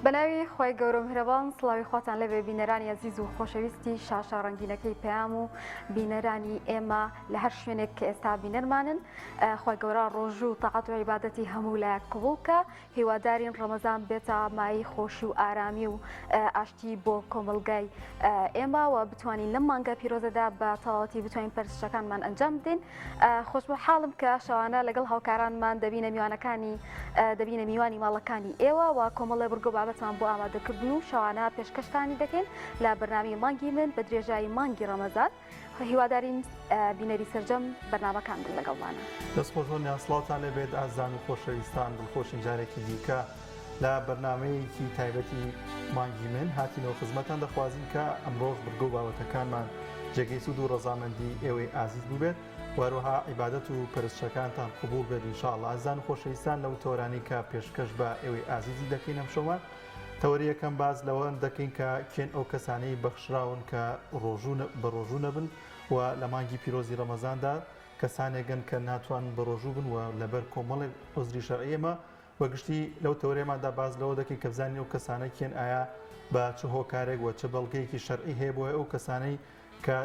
بەناوی خۆی گەورە میهرەبان سڵاوی خۆتان لەبێ بینەرانی عزیز و خۆشەویستی شاشا ڕەنگینەکەی پەیام و بینەرانی ئێمە لە هەر شوێنێک کە ئێستا بینەرمانن خۆی گەورە ڕۆژوو و تەقەت و عیبادەتی هەموو لایەک قبوڵکە هیوادارین ڕەمەزان بێتە مای خۆشی و ئارامی و ئاشتی بۆ کۆمەلگای ئێمە و بتوانین لەم مانگە پیرۆزەدا بە تەواوەتی بتوانین پەرستشەکانمان ئەنجام بدەین. خۆش بە حاڵم کە شەوانە لەگەڵ هاوکارانمان دەبینە میوانی ماڵەکانی ئێوە و کۆمەڵێ بڕگۆ بابەتمان بۆ ئامادەکردن و شەوانە پێشکەشتانی دەکەین لە بەرنامی مانگی من بە درێژایی مانگی ڕەمەزان. هیوادارین بینەری سەرجەم بەرنامەکان لەگەڵمانە. دەستخۆشۆن یاسڵاوتان لەبێت ئازان و خۆشەویستان دڵخۆشین جارێکی دیکە لە بەرنامەیەکی تایبەتی مانگی من هاتینەوە خزمەتان دەخوازین کە ئەمڕۆژ بڕگۆ بابەتەکانمان جێگەی سوود و ڕەزامەندی ئێوەی ئازیز بووبێت وەروەها عیبادەت و پەرستشەکانتان قبول بێت ئینشاءڵڵا. ئازان و خۆشەویستان لەو تۆرانی کە پێشکەش بە ئێوەی ئازیزی دەکەین ئەم شەوان تەوەری یەکەم باز لەوە دەکەین کە کێن ئەو کەسانەی بەخشراون کە بە ڕۆژوو نەبن و لە مانگی پیرۆزی ڕەمەزاندا کەسانێکن کە ناتوانن بە ڕۆژوو بن و لەبەر کۆمەڵێک عوزری شەرعی ئێمە وەگشتی لەو تەورێماندا باز لەوە دەکەین کە بزانین ئەو کەسانە کێن ئایا بە چ هۆکارێک و چه بەڵگەیەکی شەرعی هەیە بۆ ئەو کەسانەی کە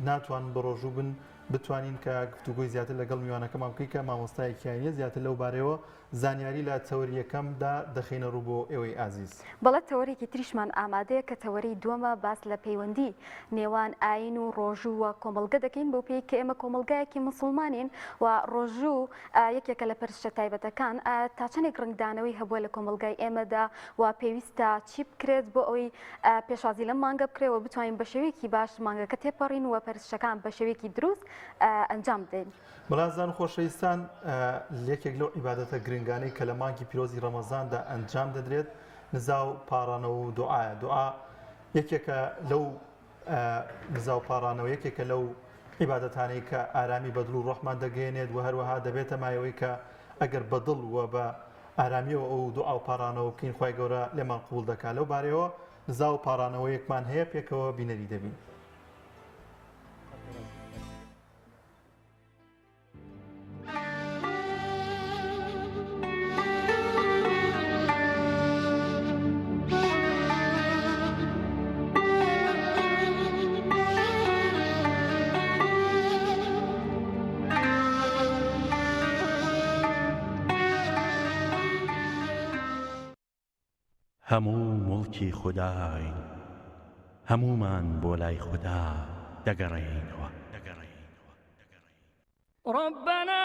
ناتوانن بە ڕۆژوو بن بتوانین کە گفتوگوی زیاتر لەگەڵ میوانەکەمان بکەین کە مامۆستایەکیانە زیاتر لەو بارەوە زانیاری لە تەوەری یەکەمدا دەخینە ڕوو بۆ ئێوەی ئازیز. بەڵێت تەوەرێکی تریشمان ئامادەیە کە تەوەری دووەمە باس لە پەیوەندی نێوان ئاین و ڕۆژوو و کۆمەلگە دەکەین بۆ پێی کە ئێمە کۆمەلگایەکی مسلمانین و ڕۆژوو یەکێکە لە پەرستشە تایبەتەکان تا چەندێک ڕنگدانەوەی هەبووە لە کۆمەلگای ئێمەدا و پێویستە چی بکرێت بۆ ئەوەی پێشوازی لەم مانگە بکرێت و بتوانین بە شێوەیەکی باش مانگەکە تێپەڕین و پەرستشەکان بە شێوەیەکی دروست ئەنجام بدەین. بەڵازان خۆشەویستان یەکێک لەو عیبادەتە گرنگانەی کە لە مانگی پیرۆزی ڕەمەزاندا ئەنجام دەدرێت نزا و پارانەوە و دوعایە. دوعا یەکێکە لەو نزا و پارانەوە یەکێکە لەو عیبادەتانەی کە ئارامی بەدڵ و ڕەحمان دەگەێنێت و هەروەها دەبێتە مایەوەی کە ئەگەر بەدڵ و بە ئارامیەوە ئەو دوعا و پارانەوە بکەین خوای گەورە لێمان قبوڵ دەکات. لەو بارەوە نزا و پارانەوە یەکمان هەیە پێکەوە بینەری دەبین. هەموو مڵکی خودای هەمومان بۆ لای خوددا دەگەڕێینەوە. ربنا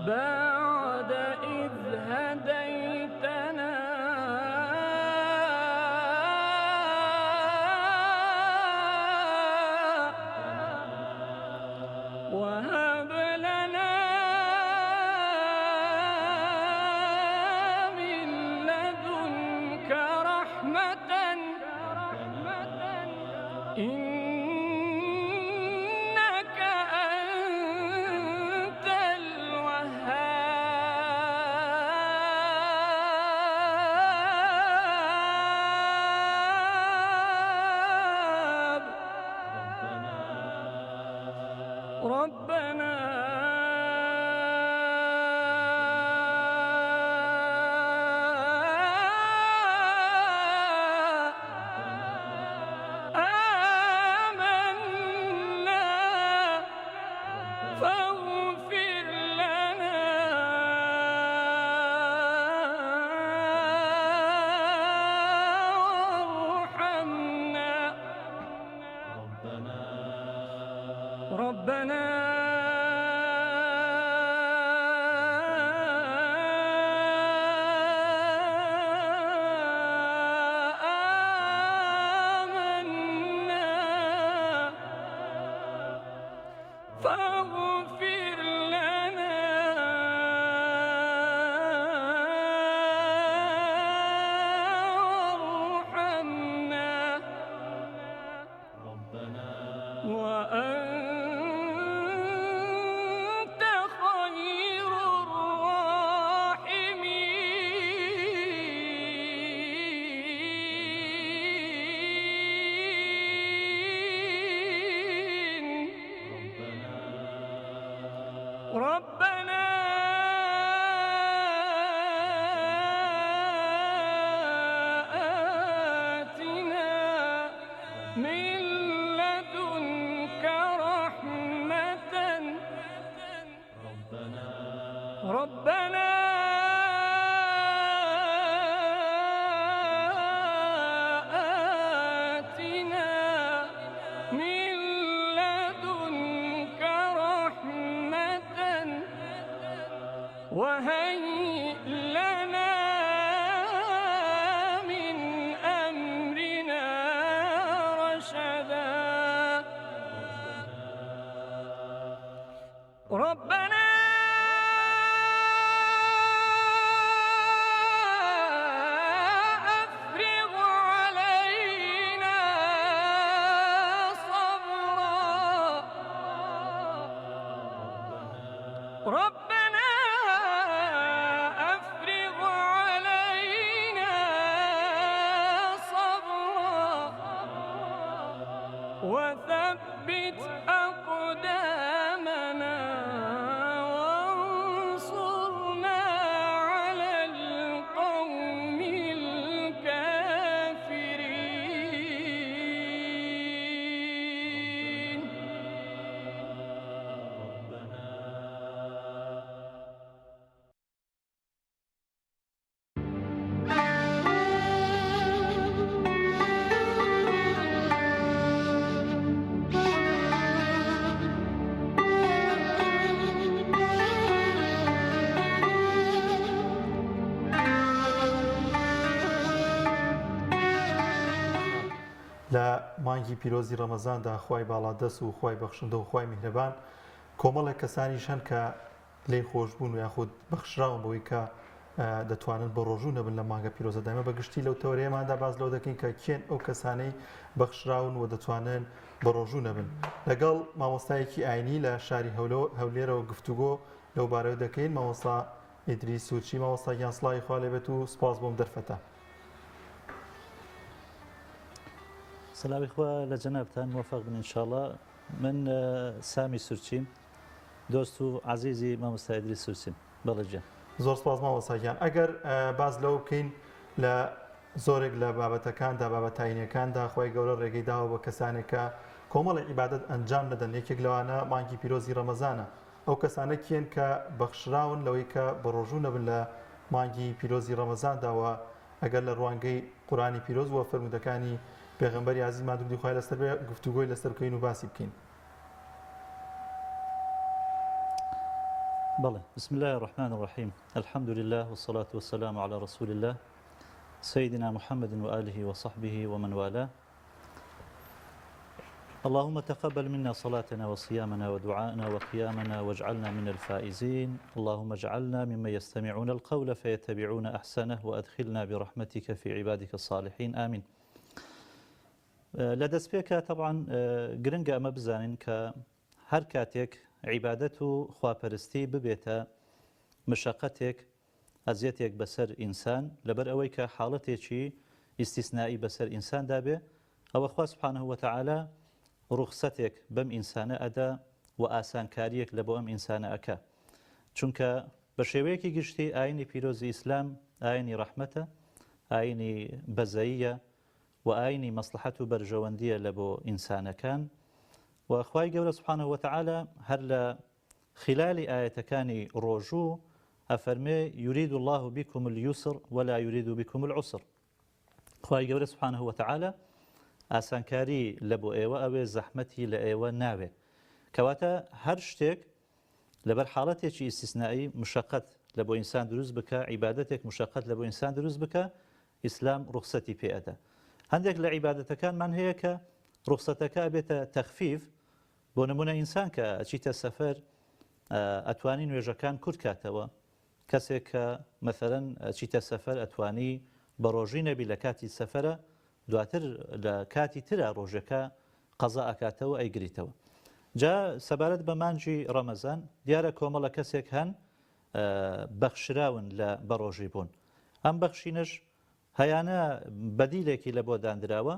بعد إذ هديتنا وهب لنا من لدنك رحمة إنك أنت الوهاب. ربنا آمنا فاغفر لنا وارحمنا. ربنا آمنا فاغفر لنا وأنت خير الراحمين ربنا آتنا من لدنك رحمة ربنا آتنا من لدنك رحمة وهيئ لنا من أمرنا رشدا ربنا أفرغ علينا صبرا ربنا أفرغ علينا صبرا وثبت أقدامنا وانصرنا على القوم الكافرين لە مانگی پیرۆزی ڕەمەزاندا خوای باڵادەست و خوای بەخشندە و خوای میهرەبان کۆمەڵێک کەسانیش هەن کە لێی خۆشبوون و یاخود بەخشراون بەوەی کە دەتوانن بە ڕۆژوو نەبن لە مانگە پیرۆزەدا. ئێمە بەگشتی لەو تەورەیەماندا باز لەو دەکەین کە کێن ئەو کەسانەی بەخشراون و دەتوانن بە ڕۆژوو نەبن. لەگەڵ مامۆستایەکی ئاینی لە شاری هەولێرەوە گفتوگۆ لەو بارەوە دەکەین. مامۆستا ئیدریس سوچی مامۆستا گیانسڵاوی خوا لێبێت و سپاس بۆم دەرفەتە. سلاوی خوا لە جەنابتان موفق بن ئینشاءڵڵا. من سامی سورچیم دۆست و عەزیزی مامۆستا ئیدریس سورچیم. بەڵێ گیان زۆر سپاس مامۆستاگیان. ئەگەر باز لەو بکەین لە زۆرێک لە بابەتەکاندا بابەتاینەکاندا خوای گەورە ڕێگەی داوە بە کەسانێک کە کۆمەڵی عیبادەت ئەنجام دەدەن. یەکێک لەوانە مانگی پیرۆزی ڕەمەزانە. ئەو کەسانە کێن کە بەخشراون لەوەی کە بە ڕۆژوو نەبن لە مانگی پیرۆزی ڕەمەزانداوە ئەگەر لە ڕوانگەی قورآنی پیرۆز وە فەرمودەکانی پێغەمبەری عەزیز مادوودی خوای لەسەر بێ گفتوگۆی لەسەر بکەین و باسی بکەین. بله. بسم الله الرحمن الرحيم. الحمد لله والصلاة والسلام على رسول الله سيدنا محمد وآله وصحبه ومن والاه. اللهم تقبل منا صلاتنا وصيامنا ودعاءنا وقيامنا واجعلنا من الفائزين. اللهم اجعلنا ممن يستمعون القول فيتبعون أحسنه وأدخلنا برحمتك في عبادك الصالحين آمين. لدەست پێکە طبعا گرنگە ئەمە بزانین کە هەر کاتێک عیبادەت و خواپەرستی ببێتە مشەقەتێک ئەزیەتێک بەسەر ئینسان لەبەر ئەوەی کە حاڵەتێکی ئیستیسنایی بەسەر ئینساندا بێ ئەوە خوا سوبحانەه وتەعالا ڕوخسەتێک بەم ئینسانە ئەدا و ئاسانکاریەک لە بۆ ئەم ئینسانە ئەکا. چونکە بە شێوەیەکی گشتی ئاینی پیرۆزی ئیسلام ئاینی ڕەحمەتە، ئاینی بەزەییە و ئاینی مەسلحەت و بەرژەوەندیە لە بۆ ئینسانەکان. و خوای گەورە سوبحانەه وتەعالا هەر لە خلالی ئاەتەکانی ڕۆژوو ئەفەرمێ یورید الله بكم اليسر ولا يريد بكم العسر. خوای گەورە سوبحانەه وتەعالا ئاسانکاری لە بۆ ئێوە ئەوێ زەحمەتی لە ئێوە ناوێ. کەواتە هەر شتێک لەبەر حاڵەتێکی ئیستیسنایی مشەقەت لە بۆ ئینسان دروست بکە، عیبادەتێک مشەقەت لە بۆ ئینسان دروست بکە، ئیسلام ڕوخسەتی پێ ئەدا. هەندێک لە عیبادەتەکانمان هەیە کە ڕوخسەتەکە بێتە تەخفیف. بۆ نمونە ئینسان کە ئەچیتە سەفەر ئەتوانی نوێژەکان کورت کاتەوە. کەسێک کە مەثەلەن ئەچیتە سەفەر ئەتوانی بە ڕۆژی نەبی لە کاتی سەفەرە، دواتر لە کاتی ترە ڕۆژەکە قەزا ئەکاتەوە ئەیگریتەوە. جا سەبارەت بە مانجی ڕەمەزان دیارە کۆمەڵە کەسێک هەن بەخشراون لە بەڕۆژی بوون. ئەم بەخشینەش هەیانە بەدیلێکی لە بۆ دانراوە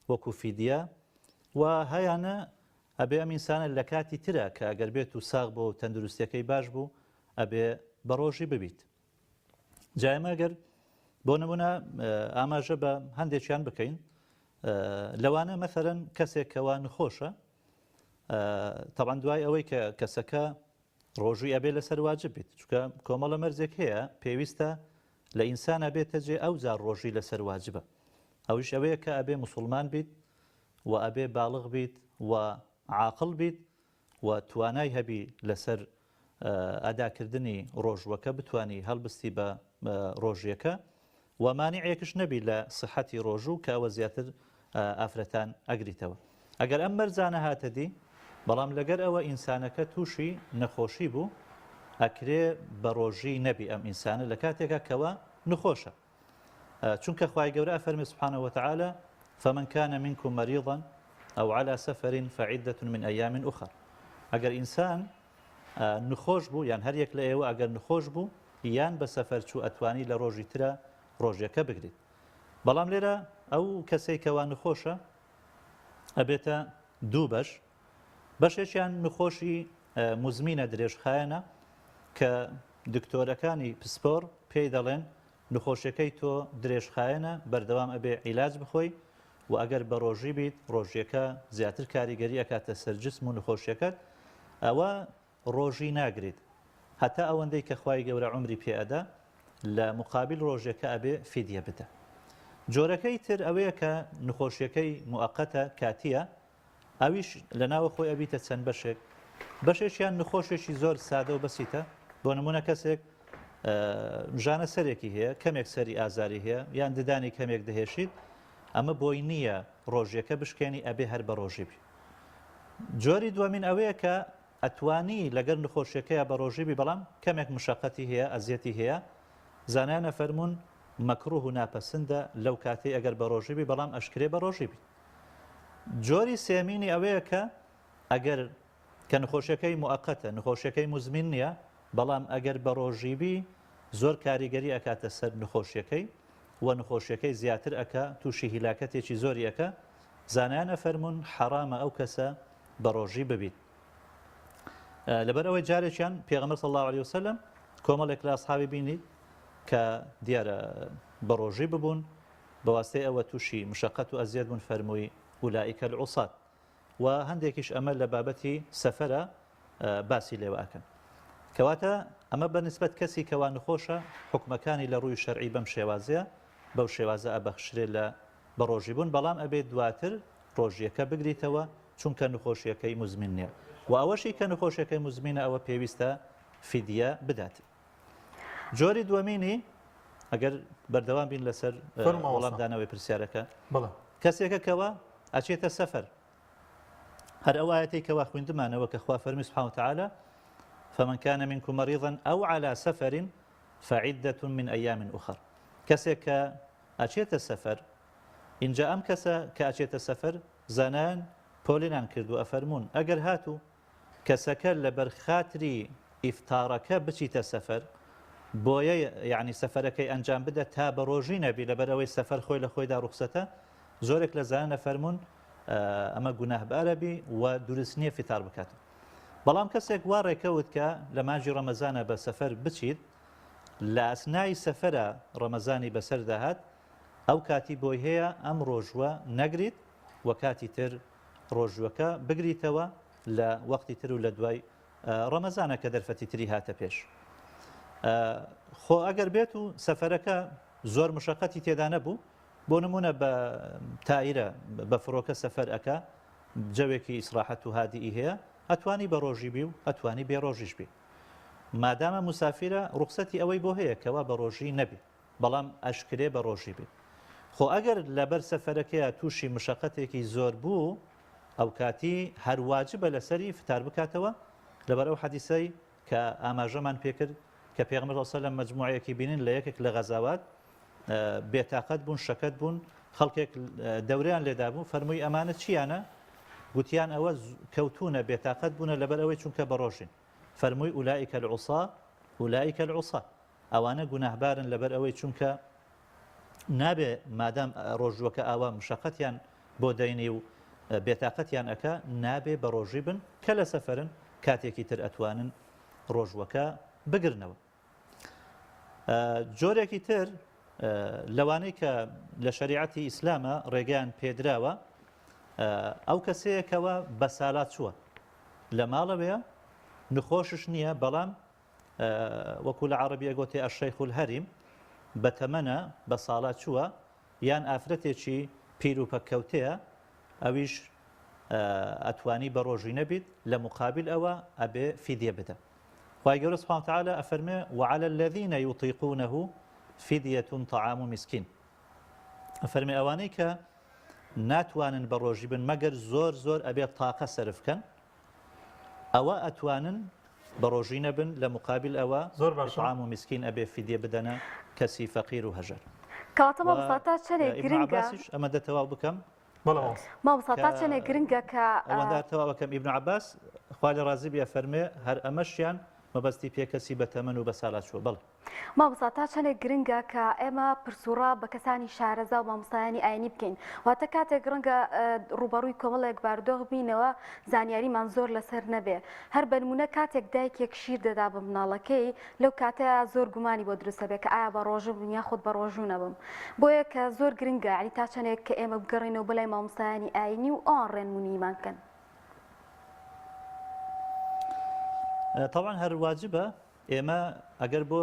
وەکو فیدیا و هەیانە ئەبێ ئەم ئینسانە لە کاتی ترە کە ئەگەر بێت و ساغ بۆ و تەندروستیەکەی باش بوو ئەبێ بەڕۆژی ببیت. جایمەگەر بۆ نمونە ئاماژە بە هەندێکیان بکەین لەوانە مەثەرەن کەسێکەوە نخۆشە تەبعاً دوای ئەوەی کە کەسەکە ڕۆژوی ئەبێ لەسەر واجب بیت چونکە کۆمەڵە مەرجێک هەیە پێویستە لە ئینسانە بێتە جێ ئەو زار ڕۆژی لەسەر واجبە ئەوش ئەوەیە کە ئەبێ موسڵمان بیت و ئەبێ باڵغ بیت و عاقڵ بیت و توانای هەبی لەسەر ئەداکردنی ڕۆژوەکە بتوانی هەڵبستی بە ڕۆژیەکە و مانیعەکەش نەبی لە سحەتی ڕۆژوو کە ئەوە زیاتر ئافرەتان ئەگریتەوە. ئەگەر ئەم مەرجانە هاتە دی بەڵام لەگەر ئەوە ئینسانەکە تووشی نەخۆشی بوو ئەکرێ بە ڕۆژی نەبی ئەم ئینسانە لە کاتێکە کەوە نخۆشە چونکە خوای گەورە فەرمی سبحانه وتعالى فمن كان منكم مريضا أو على سفر فعدة من أيام أخر. ئەگەر ئینسان نخۆش بوو یان هەر یەک لە ئێوە ئەگەر نخۆش بوو یان بە سەفەر چوو ئەتوانی لە ڕۆژی ترە ڕۆژیەکە بگریت. بەڵام لێرە ئەو کەسێک کەوا نخۆشە ئەبێتە دوو بەشێکیان نخۆشی مزمینە درێژخایەنە کە دکتۆرەکانی پسپۆر پێی دەڵێن نخۆشیەکەی تۆ درێژخایەنە بەردەوام ئەبێ عیلاج بخۆی و ئەگەر بە ڕۆژی بیت ڕۆژیەکە زیاتر کاریگەری ئەکاتە سەرجسم و نخۆشیەکەت ئەوە ڕۆژی ناگریت هەتا ئەوەندەی کە خوای گەورە عمری پێئەدا لە مقابل ڕۆژێکە ئەبێ فیدیە بدە. جۆرەکەی تر ئەوەیە کە نخۆشیەکەی موقەتە کاتیە ئەویش لە ناوە خۆی ئەبیتە چەند بەشێکیان نخۆشێکی زۆر سادە و بەسیتە بۆ نمونە کەسێک ژانە سەرێکی هەیە کەمێک سەری ئازاری هەیە یان ددانی کەمێک دەهێشید ئەمە بۆی نییە ڕۆژیەکە بشکێنی ئەبێ هەر بە ڕۆژی بی. جۆری دووەمین ئەوەیە کە ئەتوانی لەگەر نخۆشیەکەیە بە ڕۆژی بی بەڵام کەمێک مشەقەتی هەیە ئەزیەتی هەیە زانایانە فەرمونون مەکروه و ناپەسندە لەو کاتەی ئەگەر بە ڕۆژی بی بەڵام ئەشکرێ بە ڕۆژی بی. جۆری سێمینی ئەوەیە کە ئەگەر کە نخۆشیەکەی موقەتە نخۆشیەکەی مزمین نییە بەڵام ئەگەر بە ڕۆژی بی زۆر کاریگەری ئەکاتە سەر نخۆشیەکەی و نخۆشیەکەی زیاتر ئەکە تووشی هیلاکەتێکی زۆری ئەکە زانایانە فەرمونون حەرامە ئەو کەسە بە ڕۆژی ببیت. لەبەر ئەوەی جارێکیان پێغەمبەر صلی الله علیه وسلم کۆمەڵێک لە ئەسحابی بینی کە دیارە بە ڕۆژی ببوون بە واستەی ئەوە تووشی مشەقەت و ئەزیەت بوون فەرمووی ئولائیکە العوسات و هەندێکیش ئەمە لە بابەتی سەفەرە باسی لێوە ئەکەن کەواتە ئەمە بەنسبەت کەسی کەوا نخۆشە حکمەکانی لە ڕووی شەرعی بەم شێوازەیە بەو شێوازە ئەبەخشرێ لە بە ڕۆژی بوون بەڵام ئەبێت دواتر ڕۆژیەکە بگریتەوە چونکە نخۆشیەکەی مزمین نییە و ئەوەشی کە نخۆشیەکەی مزمینە ئەوە پێویستە فیدیە بدات. جۆری دووەمینی ئەگەر بەردەوام بین لەسەر وەڵامدانەوەی پرسیارەکە کەسێکە کەوە ئەچێتە سەفەر هەر ئەو ئاەتەی کەوا خوێندمانەوە کە خوا فەرمی سبحانه وتعالى فمن كان منكم مريضا أو على سفر فعدة من أيام أخر. کەسێک کە ئەچێتە سەفەر اینجا ئەم کەسە کە ئەچێتە سەفەر زانان پۆلینان کردو ئەفەرمونون ئەگەر هاتوو کەسەکە لەبەر خاتری ئیفتارەکە بچیتە سەفەر بۆیە یعنی سەفەرەکەی ئەنجام بدە تا بە ڕۆژی نەبی لەبەر ئەوەی سەفەر خۆی لە خۆیدا ڕوخسەتە زۆرێک لە زانانە فەرمونون ئەمە گوناهبارە بی و دروست نییە فیتار بکات. بەڵام کەسێک وا ڕێکەوت کە لە مانجی ڕەمەزانە بە سەفەر بچیت لە ئەسنای سەفەرە ڕەمەزانی بەسەر داهات ئەو کاتی بۆی هەیە ئەم ڕۆژوە نەگریت و کاتی تر ڕۆژوەکە بگریتەوە لە وەختی تر و لە دوای ڕەمەزانە کە دەرفەتی تری هاتە پێش. خۆ ئەگەر بێت و سەفەرەکە زۆر مشەقەتی تێدا نەبوو بۆ نمونە بە تایرە بە فڕۆکە سەفەر ئەکا جەوێکی ئیسراحەت و هادیئی هەیە ئەتوانی بە ڕۆژی بی و ئەتوانی بێ ڕۆژیش بی مادامە موسافرە ڕوخسەتی ئەوەی بۆ هەیە کەوا بە ڕۆژی نەبی بەڵام ئەشکرێ بە ڕۆژی بی. خۆ ئەگەر لەبەر سەفەرەکەیە تووشی مشەقەتێکی زۆر بوو ئەو کاتی هەرواجبە لەسەری فتار بکاتەوە لەبەر ئەو حەدیسەی کە ئاماژەمان پێکرد کە پێغەمبەر صلی الله علیه و سلم مجموعەیەکی بینین لە یەکێک لە غەزاوات بێتاقەت بوون شەکەت بوون خەڵکێک دەورەیان لێدا بوو فەرمووی ئەمانە چیانە گوتیان ئەوە کەوتونە بێتاقەت بوونە لەبەر ئەوەی چونکە بەڕۆژین فەرمووی ئولائیکە العوسا ئولائیکە العوسا ئەوانە گوناهبارن لەبەر ئەوەی چونکە نابێ مادام ڕۆژوەکە ئاوا مشەقەتیان بۆ دەینی و بێتاقەتیان ئەکا نابێ بە ڕۆژی بن کە لە سەفەرن کاتێکی تر ئەتوانن ڕۆژوەکە بگرنەوە. جۆرێکی تر لەوانەی کە لە شەریعەتی ئیسلامە ڕێگەیان پێدراوە ئەو کەسەیەکەوە بە سالات چووە لە ماڵەوەیە نخۆشش نییە بەڵام وەکو لە عەرەبی ئەگوتێ ئەشەیخ الهەریم بە تەمەنە بە ساڵات چووە یان ئافرەتێکی پیر و پەککەوتەیە ئەویش ئەتوانی بە ڕۆژی نەبیت لە مقابل ئەوە ئەبێ فیدیە بدە. خوای گەورە سوبحانه وتعالى ئەفەرمێ وعلى الذين يطيقونه فدية طعام مسكين ئەفەرمێ ئەوانەی کە ناتوانن بە ڕۆژی بن مەگەر زۆر زۆر ئەبێت تاقە سەرف بکەن ئەوە ئەتوانن بە ڕۆژی نەبن لە مقابل ئەوە زۆر باش طعام مسكين ئەبێ فیدیە بدەنە کەسی فەقیر و هەژەر. کەواتە مامۆستا چەندێک گرنگە ئەمە دەتەواو بکەم مامۆستا چەندێک گرنگە کە ئەوەندە تەواو بکەم ئیبن عەباس خوا لە ڕازی بێ فەرمێ هەر ئەمەشیان مەبەستی پێکەسی بە تەمەن و بە ساڵات چووە. بەڵێ مامۆستا چەندێک گرنگە کە ئێمە پرسوڕا بە کەسانی شارەزا و مامۆستایانی ئاینی بکەین واتە کاتێک ڕەنگە ڕوبەڕووی کۆمەڵێک باردۆغ بینەوە زانیاریمان زۆر لەسەر نەبێ هەر بەنمونە کاتێک دایکێک شیر دەدا بە مناڵەکەی لەو کاتەیە زۆر گومانی بۆ دروستە بێ کە ئایا بە ڕۆژە بوون یا خۆت بە ڕۆژوو نەبم بۆیە کە زۆر گرنگە علی تا چەندێک کە ئێمە بگەڕینەوە بەلای مامۆستایانی ئاینی و ئەوان ڕێنمونیمان کەن. طبعا هەر واجبە ئێمە ئەگەر بۆ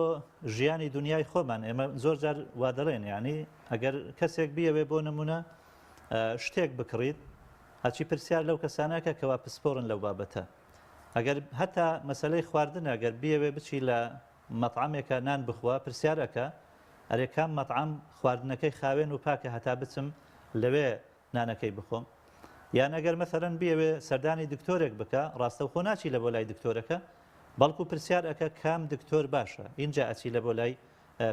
ژیانی دنیای خۆمان ئێمە زۆر جار وا دەڵێن یعنی ئەگەر کەسێک بیەوێ بۆ نمونە شتێک بکڕیت هەچی پرسیار لەو کەسانەکە کەوا پسپۆرن لەو بابەتە ئەگەر هەتا مەسەلەی خواردن ئەگەر بیەوێ بچی لە مەطعامێکە نان بخوا پرسیارەکە ئەرێ کام مەطعام خواردنەکەی خاوێن و پاکە هەتا بچم لەوێ نانەکەی بخۆم یان ئەگەر مەسەرەن بیەوێ سەردانی دکتۆرێک بکە ڕاستەوخۆ ناچی لە بۆ لای دکتۆرەکە بەڵکو پرسیار ئەکە کام دکتۆر باشە اینجا ئەچی لە بۆ لای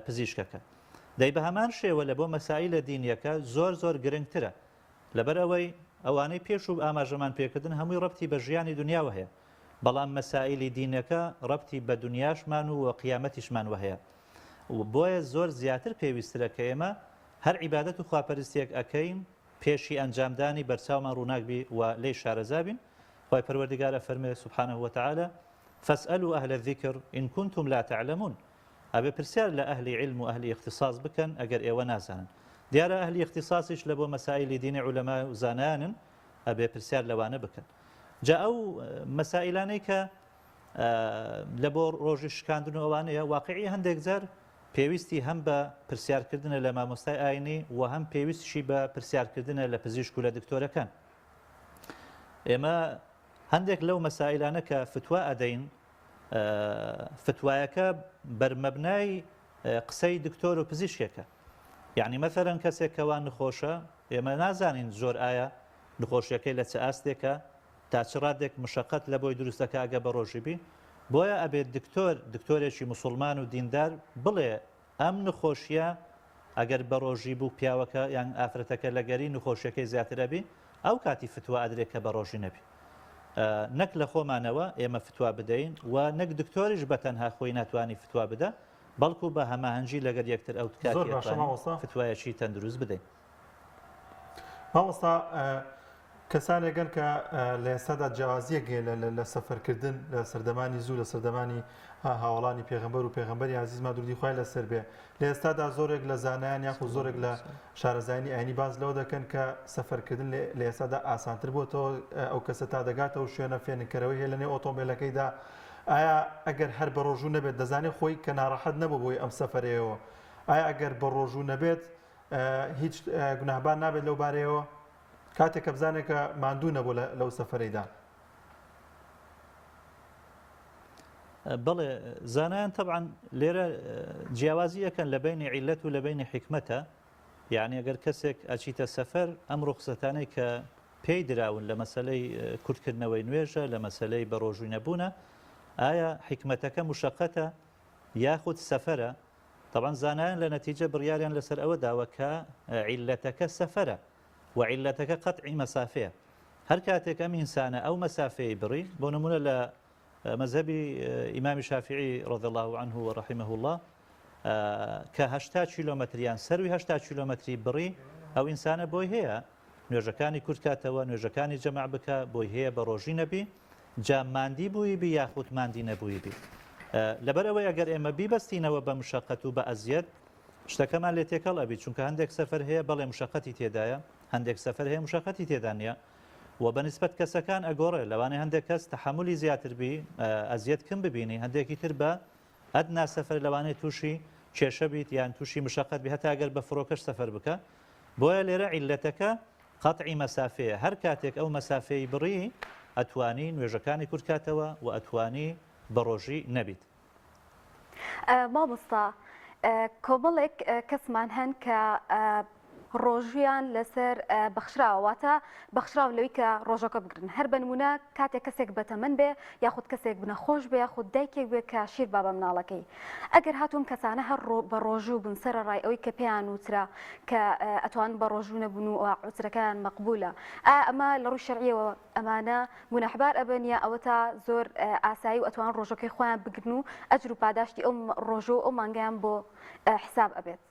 پزیشکەکە دەی بە هەمان شێوە لە بۆ مەسائلە دینیەکە زۆر زۆر گرنگترە لەبەر ئەوەی ئەوانەی پێش و ئاماژەمان پێکردن هەمووی ڕەبتی بە ژیانی دنیاوە هەیە بەڵام مەسائلی دینەکە ڕەبتی بە دنیاشمان و قیامەتیشمان وهەیە بۆیە زۆر زیاتر پێویسترە کە ئێمە هەر عیبادەت و خواپەرستیەک ئەکەین پێشی ئەنجامدانی بەرچاومان ڕووناکبی و لێی شارەزابین خوای پەروەردگارە فەرمێ سبحانه وتعالى فاسألوا أهل الذكر إن كنتم لا تعلمون أبي برسال لأهل علم وأهل اختصاص بكن أجر إيوة نازان ديار أهل اختصاصش لبو مسائل دين علماء زانان أبي برسال لوانا بكن جاءوا مسائلانيك لبو روجش كاندون أوانية واقعي هندك زار پێویستی هەم بە پرسیارکردنە لە مامۆستای ئاینی و هەم پێویستیشی بە پرسیارکردنە لە پزیشک و لە دکتۆرەکان ئێمە هەندێک لەو مەسائلانە کە فتوا ئەدەین فتوایەکە بەرمەبنای قسەی دکتۆر و پزیشکێکە یعنی مەثەرەن کەسێکەوە نخۆشە ئێمە نازانین زۆر ئایا نخۆشیەکەی لە چ ئاستێکە تا چ ڕادێک مشەقەت لە بۆی دروستەکە ئەگە بە ڕۆژیبی بۆیە ئەبێت دکتۆرێکی موسڵمان و دیندار بڵێ ئەم نخۆشیە ئەگەر بە ڕۆژی بوو پیاوەکە یان ئافرەتەکە لەگەری نخۆشیەکەی زیاترەبی ئەو کاتی فتوا ئەدرێت کە بە ڕۆژی نەبی نەک لە خۆمانەوە ئێمە فتوا بدەین و نەک دکتۆریش بەتەنها خۆی ناتوانانی فتوا بدە بەڵکو بە هەماهەنگی لەگەر یەکتر ئەو فتوایەکی تەندروست بدەین مامۆستا کەسانێکن کە لە ئێستادا جیاوازیەک لە سەفەرکردن لە سەردەمانی زوو لە سەردەمانی هاوڵانی پێغەمبەر و پێغەمبەری عەزیزمان دوردی خوای لەسەر بێ لە ئێستادا زۆرێک لە زانایان یاخود زۆرێک لە شارەزایانی ئاینی باز لەوە دەکەن کە سەفەرکردن لە ئێستادا ئاسانتر بۆتەوە ئەو کەسە تا دەگاتەوە شوێنە فێنکەرەوەی هەیە لەنێو ئۆتۆمبیلەکەیدا ئایا ئەگەر هەر بە ڕۆژوو نەبێت دەزانێت خۆی کە ناڕەحەت نەبوو بۆی ئەم سەفەرەیەوە ئایا ئەگەر بە ڕۆژوو نەبێت هیچ گوناهبار نابێت لەو بارەیەوە کاتێک کە بزانێت کە ماندوو نەبوو لەو سەفەرەیدا بەڵێ زانایان طبعا لێرە جیاوازی ئەکەن لە بینی عیلەت و لە بینی حکمەتە یعنی ئەگەر کەسێک ئەچیتە سەفەر ئەم ڕوخسەتانەی کە پێی دراون لە مەسەلەی کورتکردنەوەی نوێژە لە مەسەلەی بەڕۆژووی نەبوونە ئایا حکمەتەکە مشەقەتە یاخود سەفەرە طبعا زانایان لە نەتیجە بڕیاریان لەسەر ئەوە داوە کە عیلەتەکە سەفەرە وعیلەتەکە قەتعی مەسافەیە هەر کاتێک ئەم ئینسانە ئەو مەسافەی بڕی بۆ نمونە لە مەذهبی ئیمامی شافعی رضی الله عنه ورحمه الله کە 80 کیلۆمەتریان سەروی 80 کیلۆمەتری بڕی ئەو ئینسانە بۆی هەیە نوێژەکانی کورت کاتەوە نوێژەکانی جەمع بکە بۆی هەیە بە ڕۆژی نەبی جا ماندی بووی بی یاخود ماندی نەبووی بی لەبەر ئەوەی ئەگەر ئێمە بیبەستینەوە بە مشەقەت و بە ئەزیەت شتەکەمان لێ تێکەڵ ئەبی چونکە هەندێک سەفەر هەیە بەڵێ مشەقەتی تێدایە هەندێک سەفەر هەیە مشەقەتی تێدا نیە و بەنسبەت کەسەکان ئەگۆڕێ لەوانەیە هەندێک کەس تەحملی زیاتر بی ئەزیەت کەم ببینی هەندێکی تر بە ئەدنا سەفەر لەوانەیە تووشی کێشە بیت یان تووشی مشەقەت بی هەتا ئەگەر بە فڕۆکەش سەفەر بکە بۆیە لێرە عیلەتەکە قەتعی مەسافەیە هەر کاتێک ئەو مەسافەی بڕی ئەتوانی نوێژەکانی کورتکاتەوە و ئەتوانی بە ڕۆژی نەبیت. مامۆستا کۆمەڵێک کەسمان هەن کە ڕۆژیان لەسەر بەخشراوەواتە بەخشراو لەوەی کە ڕۆژەکە بگرن هەر بنمونە کاتێک کەسێک بەتەمەن بێ یاخود کەسێک بنەخۆش بێ یاخود دایکێک بێ کە شیر با بە مناڵەکەی ئەگەر هاتووم کەسانە هەر بە ڕۆژوو بن سەرڕای ئەوەی کە پێیان وترا کە ئەتوان بە ڕۆژوو نەبوون و عوترەکان مەقبولە ئەمە لە ڕووی شەرعیەوە ئەمانە گوناحبار ئەبن یا ئەوە تا زۆر ئاسایی و ئەتوان ڕۆژەکەی خۆیان بگرن و ئەجر و پاداشتی ئەو ڕۆژۆ ئەو مانگیان بۆ حساب ئەبێت.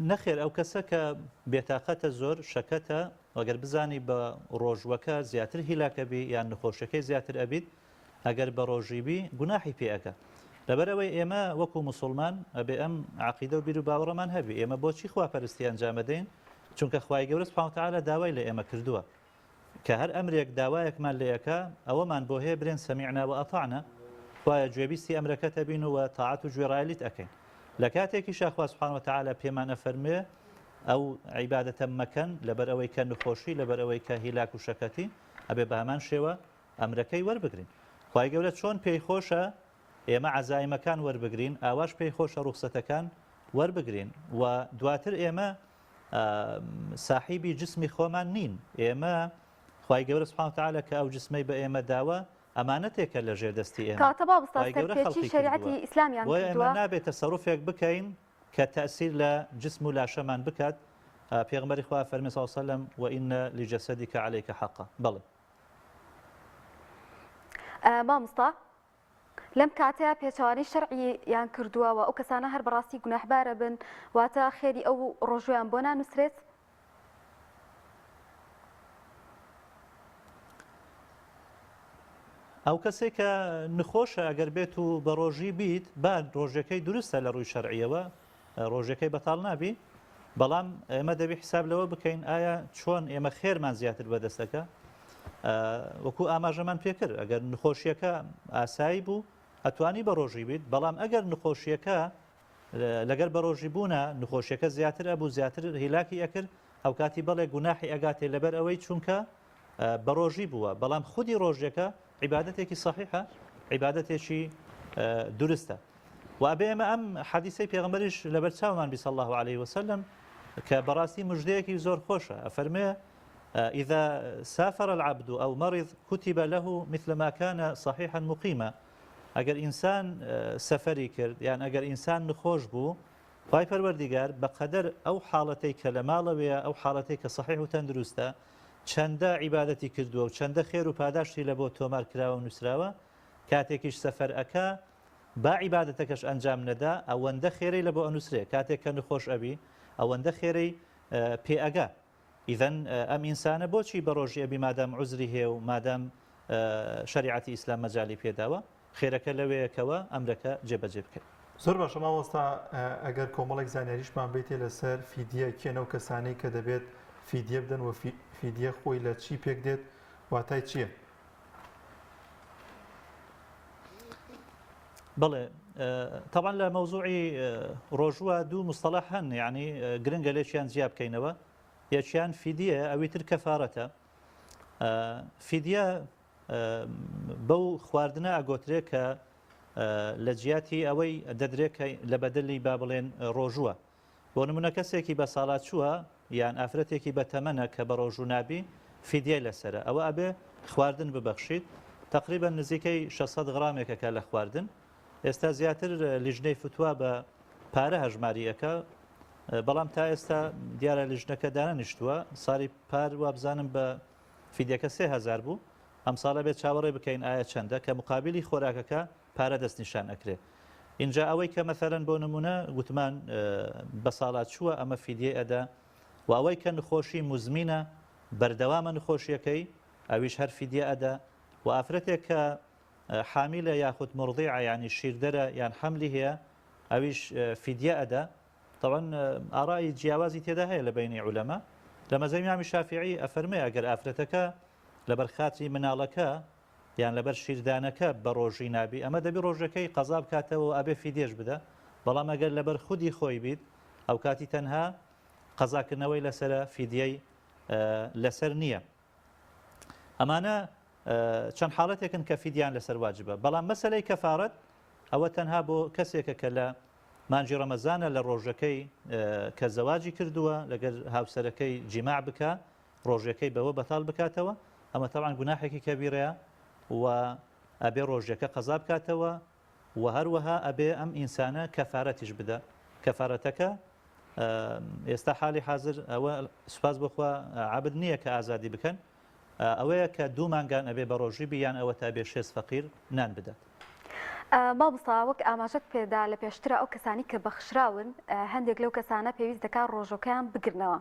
نەخێر ئەو کەسە کە بێتاقەتە زۆر شەکەتە ئەگەر بزانی بە ڕۆژوەکە زیاتر هیلاکەبی یان نخۆشەکەی زیاتر ئەبیت ئەگەر بە ڕۆژیبی گوناحی پێەکە لەبەرەوەی ئێمە وەکو موسڵمان ئەبێ ئەم عقیدە و بیر و باوەڕەمان هەبی ئێمە بۆچی خواپەرستی ئەنجامەدەین چونکە خوای گەورە سوبحانەهو وتەعالە داوای لە ئێمە کردووە کە هەر ئەمرێک داوایەکمان لێیەکە ئەوەمان بۆ هەیە برێن سەمیعنا و ئەطعنا خوایە گوێبیستی ئەمرەکەتە بین و تاعات و گوێڕایلیت ئەکەین لە کاتێکی شاخوا سوبحانەهو وتەعالە پێمان ئەفەرمێ ئەو عیبادەتە مەکەن لەبەر ئەوەی کە نخۆشی لەبەر ئەوەی کە هیلاک و شەکەتی ئەبێ بە هەمان شێوە ئەمرەکەی وەربگرین خوای گەورە چۆن پێی خۆشە ئێمە عەزایمەکان وەربگرین ئاواش پێی خۆشە ڕوخسەتەکان وەربگرین و دواتر ئێمە ساحیبی جسمی خۆمان نین ئێمە خوای گەورە سوبحانەهو وتەعالە کە ئەو جسمەی بە ئێمە داوە ئەمانەتێکە لە ژێر دەستی ئێمە کاتە بابستاپێکی شریعەتی ئیسلامیان بۆیە ئێمە نابێت تەسەڕوفێک بکەین کە تەئسیر لە جسم و لاشەمان بکات پێغمبەری خوا فەرمی صلی الله علیه و سلم وئین لجسدک علیک حقا بەڵێ مامۆستا لەم کاتەیە پێچەوانەی شەرعی یان کردووە و ئەو کەسانە هەر بەڕاستی گوناحبارە بن واتە خێری ئەو ڕۆژویان بۆ نانووسرێت ئەو کەسێک کە نخۆشە ئەگەر بێت و بە ڕۆژی بیت با ڕۆژەکەی دروستە لە ڕووی شەرعیەوە ڕۆژەکەی بەتاڵ نابی بەڵام ئێمە دەبی حساب لەوە بکەین ئایا چۆن ئێمە خێرمان زیاتر بەدەستەکە وەکو ئاماژەمان پێکرد ئەگەر نخۆشیەکە ئاسایی بوو ئەتوانی بە ڕۆژی بیت بەڵام ئەگەر نخۆشیەکە لەگەر بە ڕۆژی بوونە نخۆشیەکە زیاتر ئەبوو زیاتر هیلاکی ئەکرد ئەو کاتی بەڵێ گوناحی ئەگاتێ لەبەر ئەوەی چونکە بە ڕۆژی بووە بەڵام خودی ڕۆژەکە عیبادەتێکی صحیحە عیبادەتێکی درستە و ئەبێ ئێمە ئەم حەدیثەی پێغەمبەریش لەبەر چاومان بی صلی الله علیه وسلم کە بەڕاستی مژدەیەکی زۆر خۆشە ئەفەرمێ إذا سافر العبد أو مرض كتب له مثل ما كان صحيحا مقيما ئەگەر ئینسان سەفەری کرد یان ئەگەر ئینسان نخۆش بوو خوای پەروەردیگار بەقەدەر ئەو حاڵەتەی کە لە ماڵەوەیە ئەو حاڵەتەی کە صحیح و تەندروستە چەندە عیبادەتی کردووە و چەندە خێر و پاداشتی لە بۆ تۆمار کراوە و نووسراوە کاتێکیش سەفەر ئەکا با عیبادەتەکەش ئەنجام نەدا ئەوەندە خێرەی لە بۆ ئەنووسرێ کاتێک کە نخۆش ئەبی ئەوەندە خێرەی پێ ئەگا ئیذەن ئەم ئینسانە بۆچی بە ڕۆژی ئەبی مادام عوزری هەیە و مادام شەریعەتی ئیسلام مەجالی پێداوە خێرەکە لەوەیەکەوە ئەمرەکە جێبەجێ بکەین زۆر باشە مامۆستا ئەگەر کۆمەڵێک زانیاریشمان بێتێ لەسەر فیدیە کێنە و کەسانەی کە دەبێت فیدیە بدەن و فیدیە خۆی لە چی پێک دێت واتای چییە؟ بەڵێ طبعا لە مەوزوعی ڕۆژوە دوو مستەڵەح هەن یعنی گرنگە لێکیان جیا بکەینەوە یەکیان فیدیە ئەوی تر کەفارەتە فیدیە بەو خواردنە ئەگۆترێ کە لە جیاتی ئەوەی دەدرێت لە بەدەلی با بڵێن ڕۆژووە بۆ نمونە کەسێکی بە ساڵات چووە یان ئافرەتێکی بە تەمەنە کە بە ڕۆژوو نابی فیدیای لەسرە ئەوە ئەبێ خواردن ببەخشیت تقریبا نزیکەی 600 غرامێکەکە لە خواردن ئێستا زیاتر لیژنەی فتووا بە پارە هەژماریەکە بەڵام تا ئێستا دیارە لیژنەکە دانەنیشتووە ساڵی پار وابزانم بە فیدەکە 3000 بوو ئەم ساڵە بێت چاوەڕێ بکەین ئایا چەندە کە مقابلی خۆراکەکە پارە دەستنیشان ئەکرێ اینجا ئەوەی کە مەثەرەن بۆ نمونە گوتمان بە ساڵات چووە ئەمە فیدیە ئەدا و ئەوەی کە نخۆشی مزمینە بەردەوامە نخۆشیەکەی ئەویش هەر فیدیە ئەدا و ئافرەتێک کە حامیلە یاخود مرضیعە ینی شیردەرە یان حەملی هەیە ئەویش فیدیە ئەدا طبعا ئارایی جیاوازی تێدا هەیە لە بینی عولەما لە مەذهەبی ئیمامی شافعی ئەفەرمێ ئەگەر ئافرەتەکە لەبەر خاتری مناڵەکە یان لەبەر شیردانەکە بە ڕۆژی نابی ئەمە دەبی ڕۆژەکەی قەزا بکاتەوە ئەبێ فیدێش بدە بەڵام ئەگەر لەبەر خودی خۆی بیت ئەو کاتی تەنها قەزاکردنەوەی لەسرە فیدیەی لەسەر نییە ئەمانە چەند حاڵەتێکن کە فیدیان لەسەر واجبە بەڵام مەسەلەی کەفارەت ئەوە تەنها بۆ کەسێکە کە لە مانجی ڕەمەزانە لە ڕۆژەکەی کە زەواجی کردووە لەگەر هاوسەرەکەی جیماع بکە ڕۆژەکەی بەوە بەتاڵ بکاتەوە ئەمە تەڵان گوناحێکی کەبیرەیە و ئەبێ ڕۆژەکە قەزا بکاتەوە و هەروەها ئەبێ ئەم ئینسانە کەفارەتیش بدە کەفارەتەکە ئێستا حالی حاضر ئەوە سوپاس بخوا عابد نییە کە ئازادی بکەن ئەوەیە کە دوو مانگان ئەبێ بە ڕۆژی بیان ئەوە تا بێ 6 فەقیر نان بدات مامۆستا وەک ئاماژەت پێدا لە پێشترە ئەو کەسانی کە بەخشراون هەندێک لەو کەسانە پێویست دەکات ڕۆژەکان بگرنەوە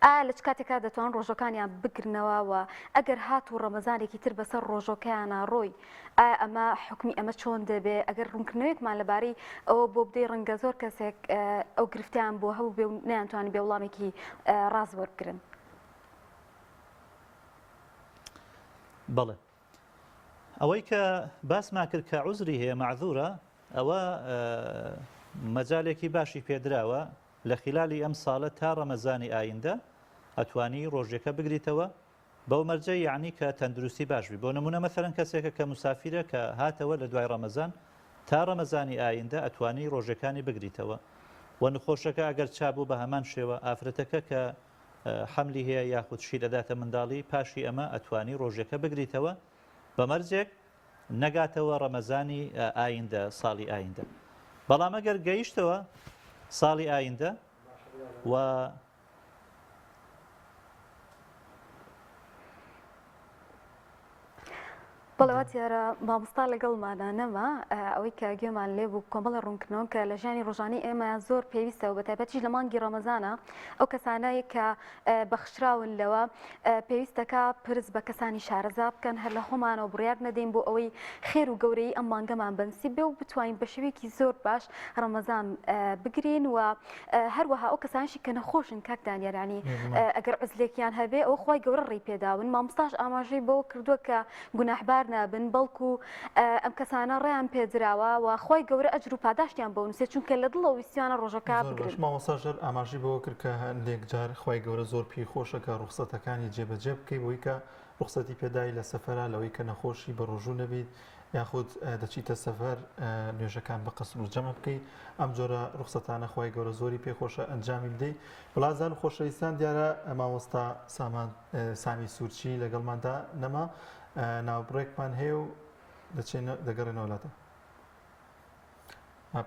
ئایا لە چ کاتێکا دەتوان ڕۆژەکانیان بگرنەوە و ئەگەر هات و ڕەمەزانێکی تر بەسەر ڕۆژەکەیانە ڕۆی ئایا ئەمە حکمی ئەمە چۆن دەبێ ئەگەر ڕوونکردنەوەیەکمان لەبارەی ئەوە بۆ بدەی ڕەنگە زۆر کەسێک ئەو گرفتیان بۆ هەبوو بێ و نەیانتوانی بێ وەڵامێکی ڕاست وەرگرن بەڵێ ئەوەی کە باسمان کرد کە عوزری هەیە معذورە ئەوە مەجالێکی باشی پێدراوە لە خلالی ئەم ساڵە تا ڕەمەزانی ئایندە ئەتوانی ڕۆژێکە بگریتەوە بەو مەرجە یعنی کە تەندروستی باشبی بۆ نمونە مەثەرەن کەسێکە کە مسافرە کە هاتەوە لە دوای ڕەمەزان تا ڕەمەزانی ئایندە ئەتوانی ڕۆژەکانی بگریتەوە و نخۆشەکە ئەگەر چابوو بە هەمان شێوە ئافرەتەکە کە حەملی هەیە یاخود شیر ئەداتە منداڵی پاشی ئەمە ئەتوانی ڕۆژەکە بگریتەوە بە مەرجێک نەگاتەوە ڕەمەزانی ئایندە ساڵی ئایندە بەڵام ئەگەر گەیشتەوە ساڵی ئایندە و بەڵێوات یارە مامۆستا لەگەڵمانە نەما ئەوەی کە گوێمان لێ بوو کۆمەڵە ڕوونکردنەوە کە لە ژیانی ڕۆژانی ئێمە زۆر پێویستە و بەتایبەتیش لە مانگی ڕەمەزانە ئەو کەسانەیە کە بەخشراون لەوە پێویستەکە پرس بە کەسانی شارەزا بکەن هەر لە خۆمانەوە بڕیار نەدەین بۆ ئەوەی خێر و گەورەی ئەم مانگەمان بنسی بێ و بتوانین بە شێوەیەکی زۆر باش ڕەمەزان بگرین و هەروەها ئەو کەسانشی کە نەخۆشن کاکدانیار ینی ئەگەر عزلێکیان هەبێ ئەو خۆی گەورە ڕێی پێداون مامۆستاش ئاماژەی بۆ کردووە کە گوناحبار نابن بەڵکو ئەم کەسانە ڕێیان پێدراوە و خۆی گەورە ئەجر و پاداشتیان بۆ نووسێت چونکە لە دڵەوە ویسیانە ڕۆژەکە بگرن مامۆستاژەر ئاماژی بەوە کرد کە هەندێک جار خۆی گەورە زۆر پێی خۆشەکە ڕوخسەتەکانی جێبەجێ بکەی بۆی کە ڕوخسەتی پێدای لە سەفەرە لەوەی کە نەخۆشی بە ڕۆژوو نەبیت یاخود دەچیتە سەفەر نوێژەکان بە قەسر و جەمە بکەیت ئەم جۆرە ڕوخسەتانە خۆی گەورە زۆری پێخۆشە ئەنجامی بدەیت بەڵازان و خۆشەویستان دیارە مامۆستا سامی سوورچی لەگەڵماندا نەما ناوبڕێکمان هەیە و دەگەڕێنەوەلاتە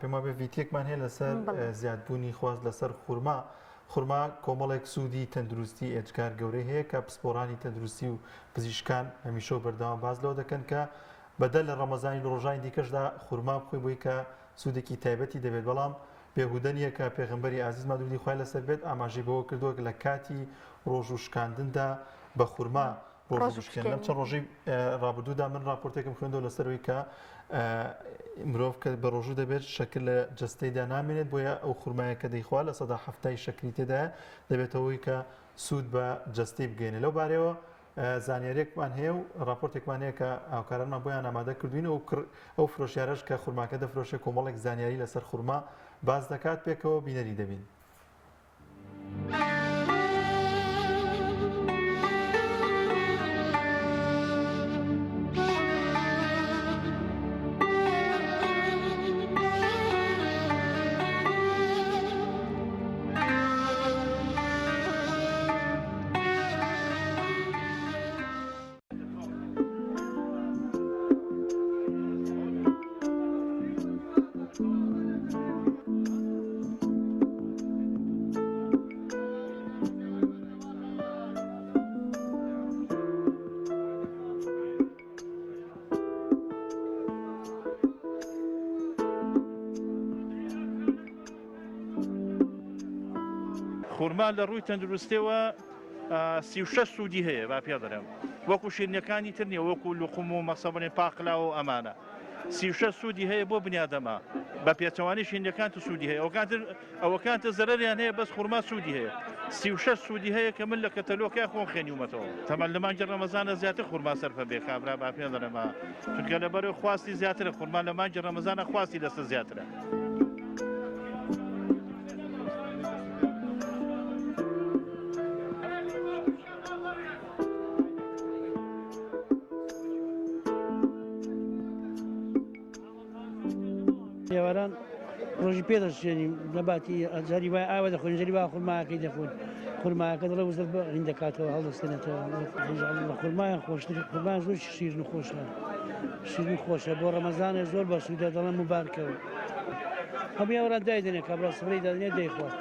پێم وابێ ڤیتێکمان هەیە لەسەر زیادبوونی خواست لەسەر خورما کۆمەڵێک سوودی تەندروستی ئێجگار گەورەی هەیە کە پسپۆرانی تەندروستی و پزیشکان هەمیشە بەردەوام باز لەوە دەکەن کە بەدەل لە ڕەمەزانی لە ڕۆژانی دیکەشدا خورما بخۆی بۆی کە سوودێکی تایبەتی دەبێت بەڵام بێهودە نییە کە پێغەمبەری عەزیزمان دوودی خوای لەسەر بێت ئاماژەی بەوە کردووە لە کاتی ڕۆژ و شکاندندا بە خورما ڕۆژشکێن چەند ڕۆژی ڕابردوودا من راپۆرتێکم خوێندەوە لەسەرەوەی کە مرۆڤ کە بە ڕۆژوو دەبێت شەکر لە جەستەیدا نامێنێت بۆیە ئەو خورمایە کە دەیخوا لە سەدا هەفتای شەکری تێدایە دەبێتەوەی کە سوود بە جەستەی بگەێنێت لەو بارەوە زانیاریەکمان هەیە و راپۆرتێکمان هەیە کە ئاوکارانمان بۆیان ئامادە کردوین و ئەو فرۆشیارەش کە خورماکە دەفرۆشێت کۆمەڵێک زانیاری لەسەر خورما باز دەکات پێکەوە بینەری دەبین. خورما لە ڕووی تەندروستیەوە 36 سوودی هەیە با پێ دەڵێم وەکو شیرینەکانی تر نیە وەکو لوقم و مەسەڵێن پاقلا و ئەمانە 36 سوودی هەیە بۆ بنیادەما بە پێچەوانی شیرینەکان و سوودی هەیە ئەوەکانتە زەرەریان هەیە بەس خورما سوودی هەیە 36 سوودی هەیە کە من لە کەتەلۆکای خۆم خێنیومەتەوە تەمەن لە مانگی ڕەمەزانە زیاتر خورما سەرفە بێ کابرا با پێ دەڵێمە چونکە لەبەرەوەی خواستی زیاترە خورما لە مانگی ڕەمەزانە خواستی لەسەر زیاترە. ئێواران ڕۆژی پێ دەشێنیم نەباتی جاری وای ئاوە دەخۆین جەری با خورماکەی دەخۆن خورماکە دەڵێ وزر ڕین دەکاتەوە هەڵدەستێنێتەوە لە خورمایان خۆشتر خورمان زۆر شیرن و خۆشە شیرن خۆشە بۆ ڕەمەزانە زۆر بەسوودە دەڵێن مبارکەوە هەموو ئێواران دایدێنێ کابرا سفرەی دادنێ دەیخوات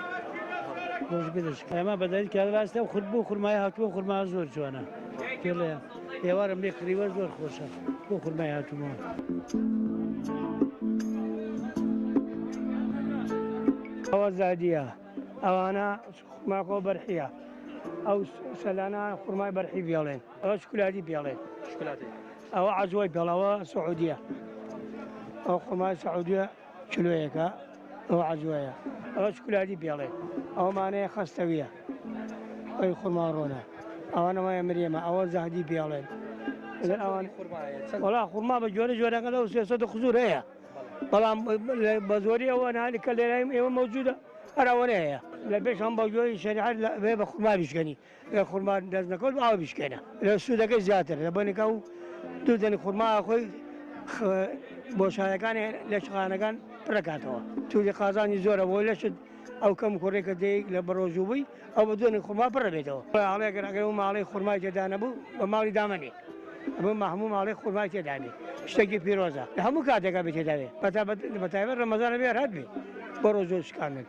ڕۆژ پێ دەشت ئەمە بەدەریت کە ڕاستە و خورد بۆ خورمای هاتووە خورما زۆر جوانە پێ لێ ئێوارم لێ کڕیوە زۆر خۆشە بۆ خورمای هاتوومەوە. ئەوە زادیە ئەوانە ماکۆ بەرحیە ئەو سەلانە خورمای بەرحی بێڵێن ئەوە شکلاتی پێڵێن ئەوە عەجوای پێڵەوە سعودیە ئەو خورمای سعودیە کلۆیەکە ئەوە عەجوایە ئەوە شکلاتی پێڵێن ئەومانەیە خەستەویە ئەوی خورما ڕۆنە ئەوانەوەیە مریەمە ئەوە زەهدی پێڵێن وەڵا خورما بە جۆرە جۆرەکەدا و 300 خزوور هەیە بەڵام بە زۆری ئەوە نالی کە لێرای ئێوە مەوجودە هەراوەنە هەیە لە بێش هەم بەگوۆی شریعەت بێ بە خورما بیشکەنی لە خورما دەست نەکەوت ئاوە بیشکێنە لە سوودەکەی زیاتر لە بەنێکە و دوو دەنی خورما خۆی بۆشایەکانی لە شخانەکان پڕەکاتەوە توی قازانی زۆرە بۆی لەشت ئەو کەم کوڕێکە دەیەک لە بەڕۆژوبووی ئەو بە دوێنی خورما پڕە بێتەوە ئاڵەیەگەڕەکەی و ماڵی خورمای تێدا نەبوو بە ماڵی دامەنێ ئەمە هەموو ماڵی خورمای تێدابێ شتێکی پیرۆزە لە هەموو کاتێکا بێت تێداوێ بەتایبەت ڕەمەزانە بێ هات بێ بۆ ڕۆژۆ شکاندن.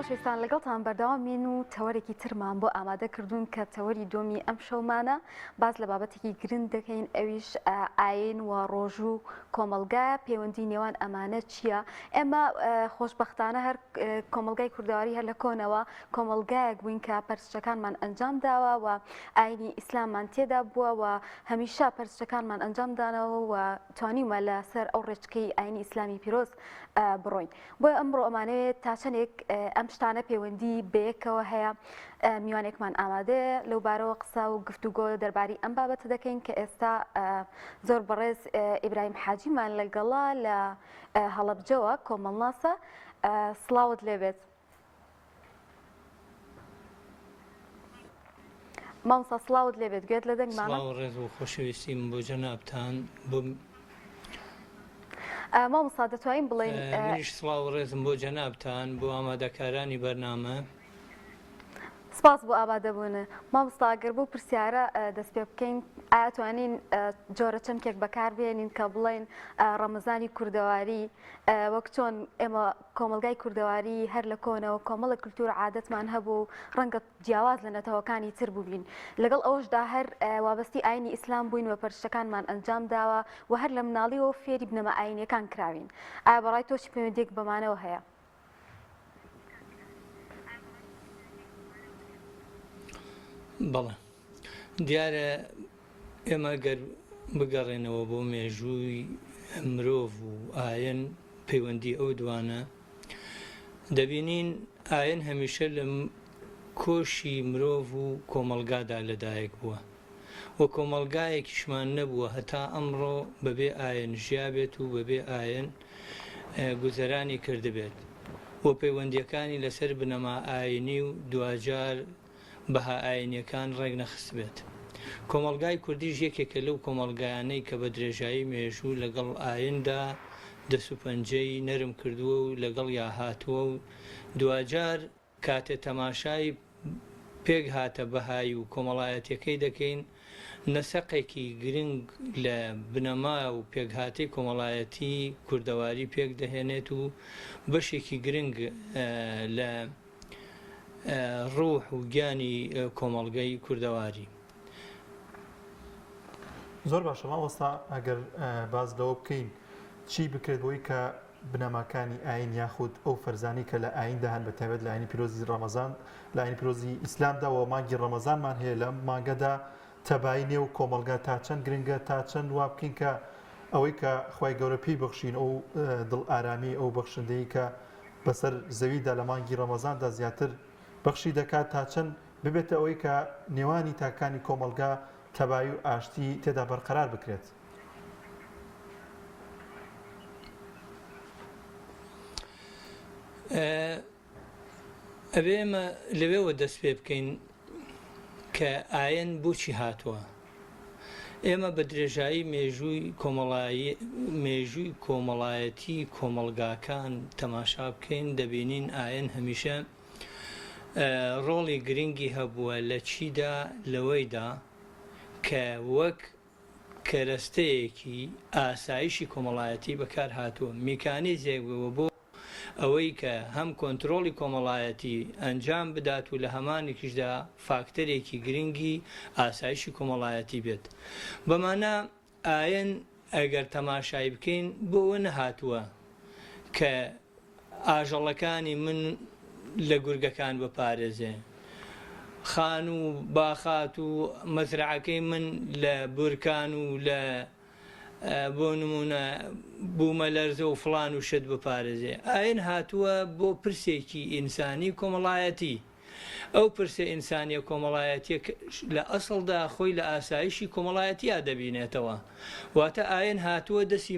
خۆشەویستان لەگەڵتان بەردەوامین و تەوەرێکی ترمان بۆ ئامادە کردوون کە تەوەری دۆمی ئەم شەومانە باز لە بابەتێکی گرنگ دەکەین ئەویش ئاین و ڕۆژوو کۆمەلگایە پەیوەندی نێوان ئەمانە چییە؟ ئێمە خۆشبەختانە هەر کۆمەلگای کوردەواری هەر لە کۆنەوە کۆمەلگایەک بووین کە پەرستەکانمان ئەنجام داوە و ئاینی ئیسلاممان تێدا بووە و هەمیشە پەرستەکانمان ئەنجام دانەوە و توانیمە لەسەر ئەو ڕێچکەی ئاینی ئیسلامی پیرۆز بڕۆین. بۆ ئەمڕۆ ئەمانەیە تا چەندێک ئەم شتانە پەیوەندی بەیەکەوە هەیە میوانێکمان ئامادەیە لەو بارەوە قسە و گفتوگۆ دەرباری ئەم بابەتە دەکەین کە ئێستا زۆر بەڕێز ئیبراهیم حاجیمان لەگەڵا لە هەڵەبجەوە کۆمەڵناسە. سڵاوت لێبێت. مامۆستا سڵاوت لێبێت گوێت لە دەنگمانە. سڵاو ڕێز و خۆشەویستیم بۆ جەنابتان بۆ مامۆستا دەتوانین بڵێن منیش سڵاو ڕێزم بۆ جەنابتان بۆ ئامادەکارانی بەرنامە. سپاس بۆ ئامادەبوونە. مامۆستا ئەگەر بۆ پرسیارە دەست پێ بکەین ئایا توانین جۆرە چەندێک بەکاربێنین کە بڵێن ڕەمەزانی کوردەواری وەک چۆن ئێمە کۆمەلگای کوردەواری هەر لە کۆنەوە کۆمەڵە کولتور عادەتمان هەبوو ڕەنگە جیاواز لە نەتەوەکانی تر بووبین لەگەڵ ئەوەشدا هەر وابەستی ئاینی ئیسلام بووین و پەرستەکانمان ئەنجام داوە و هەر لە مناڵیەوە فێری بنەمە ئاینیەکان کراوین. ئایا بەڕای تۆ چی پەیوەندیێک بەمانەوە هەیە؟ بەڵێ دیارە ئێمە گەر بگەڕێنەوە بۆ مێژووی مرۆڤ و ئاین پەیوەندی ئەو دوانە دەبینین ئاین هەمیشە لە کۆشی مرۆڤ و کۆمەلگادا لەدایک بووە و کۆمەلگایەکیشمان نەبووە هەتا ئەمڕۆ بەبێ ئاین ژیابێت و بەبێ ئاین گوزەرانی کردبێت و پەیوەندیەکانی لەسەر بنەما ئاینی و دوجار بەها ئاینیەکان ڕێک نەخست بێت کۆمەلگای کوردیش یەکێکە لەو کۆمەلگایانەی کە بە درێژایی مێژوو لەگەڵ ئایندا دەسوپەنجەی نەرم کردووە و لەگەڵ یا هاتووە و دوجار کاتێ تەماشای پێک هاتە بەهای و کۆمەڵایەتەکەی دەکەین نەسەقێکی گرنگ لە بنەما و پێکهاتی کۆمەڵایەتی کوردەواری پێک دەهێنێت و بەشێکی گرنگ لە ڕوح و گیانی کۆمەڵگەی کوردەواری. زۆر باشە ماوەستا ئەگەر باز لەوە بکەین چی بکرێت بۆی کە بنەماکانی ئاین یاخود ئەو فەرزانی کە لە ئایندا هەن بە تایبەت لە ئاینی پیرۆزی ڕەمەزان لە ئاینی پیرۆزی ئیسلامدا و مانگی ڕەمەزانمان هەیە لە مانگەدا تەبایی نێو کۆمەلگا تا چەند گرنگە تا چەند وا بکەین کە ئەوەی کە خوای گەورە پێی بەخشین ئەو دڵ ئارامی ئەو بەخشندەی کە بەسەر زەویدا لە مانگی ڕەمەزاندا زیاتر بەخشی دەکات تا چەند ببێتە ئەوەی کە نێوانی تاکانی کۆمەلگا تەبایی و ئاشتی تێدا بەرقەرار بکرێت. ئەبێ ئێمە لەوێوە دەست پێ بکەین کە ئاین بۆچی هاتووە. ئێمە بە درێژایی مێژووی کۆمەڵایەتی کۆمەلگاکان تەماشا بکەین دەبینین ئاین هەمیشە ڕۆڵی گرنگی هەبووە لە چیدا لەوەیدا کە وەک کەرەستەیەکی ئاسایشی کۆمەڵایەتی بەکار هاتووە میکانیزێکەوە بۆ ئەوەی کە هەم کۆنتترۆلی کۆمەڵایەتی ئەنجام بدات و لە هەمانێکیشدا فاکتەرێکی گرنگی ئاسایشی کۆمەڵایەتی بێت. بەمانە ئاین ئەگەر تەماشای بکەین بۆەوە نەهاتووە کە ئاژەڵەکانی من لە گورگەکان بپارێزێ، خان و باخات و مەزرعەکەی من لە بورکان و لە بۆ نمونە بوومە لەرزە و فڵان و شت بپارێزێ. ئاین هاتووە بۆ پرسێکی ئینسانی کۆمەڵایەتی. ئەو پرسە ئینسانیە کۆمەڵایەتی لە ئەسڵدا خۆی لە ئاسایشی کۆمەڵایەتیا دەبینێتەوە. واتە ئاین هاتووە دەستی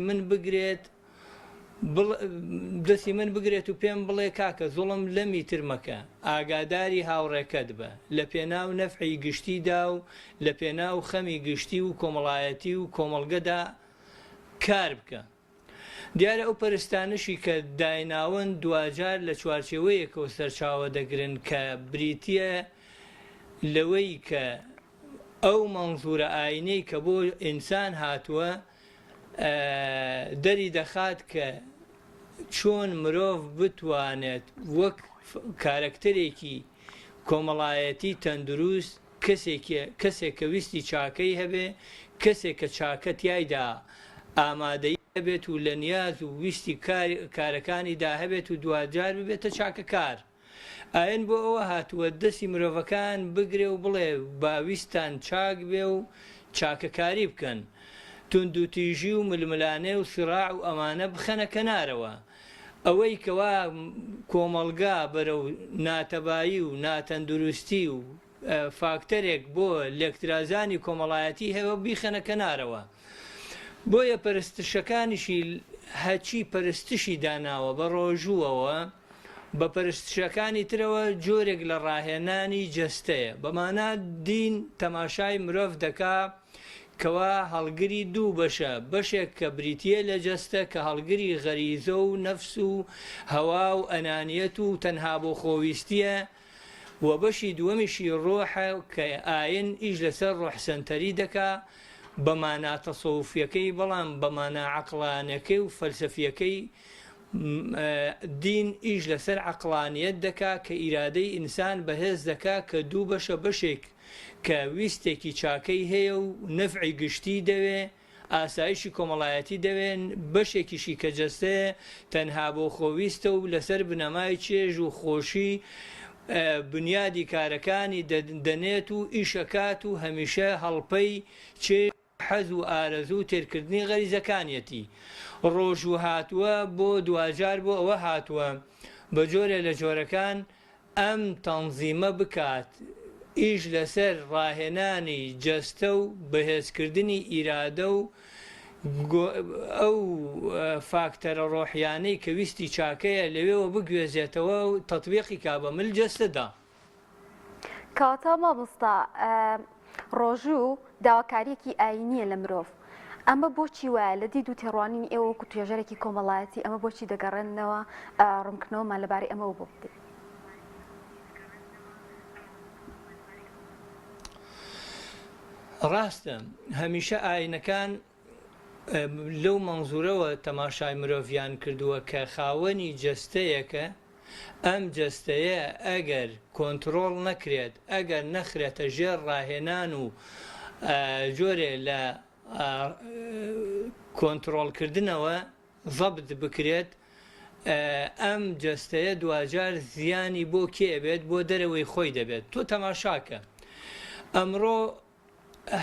من بگرێت و پێم بڵێ کاکە زوڵم لە میترمەکە ئاگاداری هاوڕێکەت بە لە پێناو نەفعی گشتیدا و لە پێناو خەمی گشتی و کۆمەڵایەتی و کۆمەڵگەدا کار بکە. دیارە ئەو پەرستانشی کە دایناون دوجار لە چوارچێوەیەکەوە سەرچاوە دەگرن کە بریتیە لەوەی کە ئەو مەنزورە ئاینەی کە بۆ ئینسان هاتووە دەری دەخات کە چۆن مرۆڤ بتوانێت وەک کارکتەرێکی کۆمەڵایەتی تەندروست کەسێک کە ویستی چاکەی هەبێ، کەسێک کە چاکە تایدا ئامادەی هەبێت و لە نیاز و ویستی کارەکانیدا هەبێت و دوجار ببێتە چاکەکار. ئاین بۆ ئەوە هاتووە دەستی مرۆڤەکان بگرێ و بڵێ باویستان چاک بێ و چاکەکاری بکەن، تند و تیژی و ململانێ و سراع و ئەمانە بخەنە کەنارەوە. ئەوەی کەوا کۆمەلگا بەرە و ناتەبایی و ناتەندروستی و فاکتەرێک بۆ لێکترازانی کۆمەڵایەتی هەیە بیخەنە کەنارەوە. بۆیە پەرستشەکانیشی هەچی پەرستشی داناوە بە ڕۆژووەوە بە پەرستشەکانی ترەوە جۆرێک لە ڕاهێنانی جەستەیە. بەمانە دین تەماشای مرۆڤ دەکا کەوا هەڵگری دوو بەشە، بەشێک کە بریتیە لە جەستە کە هەڵگری غەریزە و نەفس و هەوا و ئەنانیەت و تەنها بۆ خۆویستیە، و بەشی دووەمیشی ڕۆحە کە ئاین ئیش لەسەر ڕۆحسەنتەری دەکا بەمانە تەسەوفیەکەی، بەڵام بەمانە عەقلانیەکەی و فەلسەفیەکەی. دین ئیش لەسەر عەقلانیەت دەکا کە ئیرادەی ئینسان بەهێز دەکا کە دوو بەشە، بەشێک کە ویستێکی چاکەی هەیە و نەفعی گشتی دەوێ، ئاسایشی کۆمەڵایەتی دەوێن، بەشێکیشی کە جەستەیە تەنها بۆ خۆویستە و لەسەر بنەمای چێژ و خۆشی بنیادی کارەکانی دەنێت و ئیشەکات و هەمیشە هەڵپەی چێژ حەز و ئارەزوو تێرکردنی غەریزەکانیەتی. ڕۆژ و هاتووە بۆ دوجار بۆ ئەوە هاتووە بە جۆرە لە جۆرەکان ئەم تەنزیمە بکات ئیش لەسەر ڕاهێنانی جەستە و بەهێزکردنی ئیرادە و ئەو فاکتەرە ڕۆحیانەی کە ویستی چاکەیە لەوێەوە بگوێزێتەوە و تەطبیقی کا بە مل جەستەدا. کەواتە مامۆستا ڕۆژوو داواکاریەکی ئاینیە لە مرۆڤ ئەمە بۆچی وایە لە دید و تێڕوانین ئێوە وەکو توێژەرێکی کۆمەڵایەتی ئەمە بۆچی دەگەڕێنەوە ڕوونکردنەوەمان لەبارەی ئەمەوە بۆ بدەین ڕاستە هەمیشە ئاینەکان لەو مەنزورەوە تەماشای مرۆڤیان کردووە کە خاوەنی جەستەیەکە ئەم جەستەیە ئەگەر کۆنتڕۆڵ نەکرێت ئەگەر نەخرێتە ژێر ڕاهێنان و جۆرێ لە کۆنتڕۆڵکردنەوە ضەبت بکرێت ئەم جەستەیە دوجار زیانی بۆ کێبێت بۆ دەرەوەی خۆی دەبێت تۆ تەماشاکە ئەمڕۆ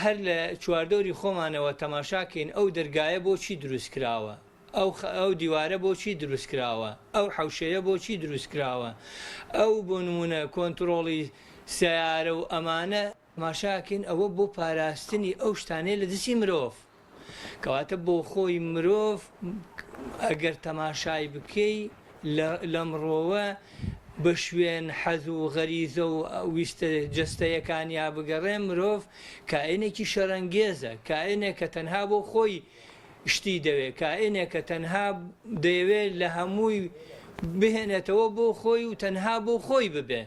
هەر لە چواردۆری خۆمانەوە تەماشاکەین ئەو دەرگایە بۆچی دروست کراوە ئەو دیوارە بۆچی دروست کراوە ئەو حەوشەیە بۆچی دروست کراوە ئەو بۆ نمونە کۆنتڕۆڵی سیارە و ئەمانە تەماشاکەین ئەوە بۆ پاراستنی ئەو شتانەیە لە دەستی مرۆڤ کەواتە بۆ خۆی مرۆڤ ئەگەر تەماشای بکەی لە مرۆوە بە شوێن حەز و غەریزە و ویستە جەستەیەکانیا بگەڕێ مرۆڤ کائینێکی شەرەنگێزە کائینێک کە تەنها بۆ خۆی شتی دەوێت کائینێک کە تەنها دەیەوێت لە هەمووی بهێنێتەوە بۆ خۆی و تەنها بۆ خۆی ببێ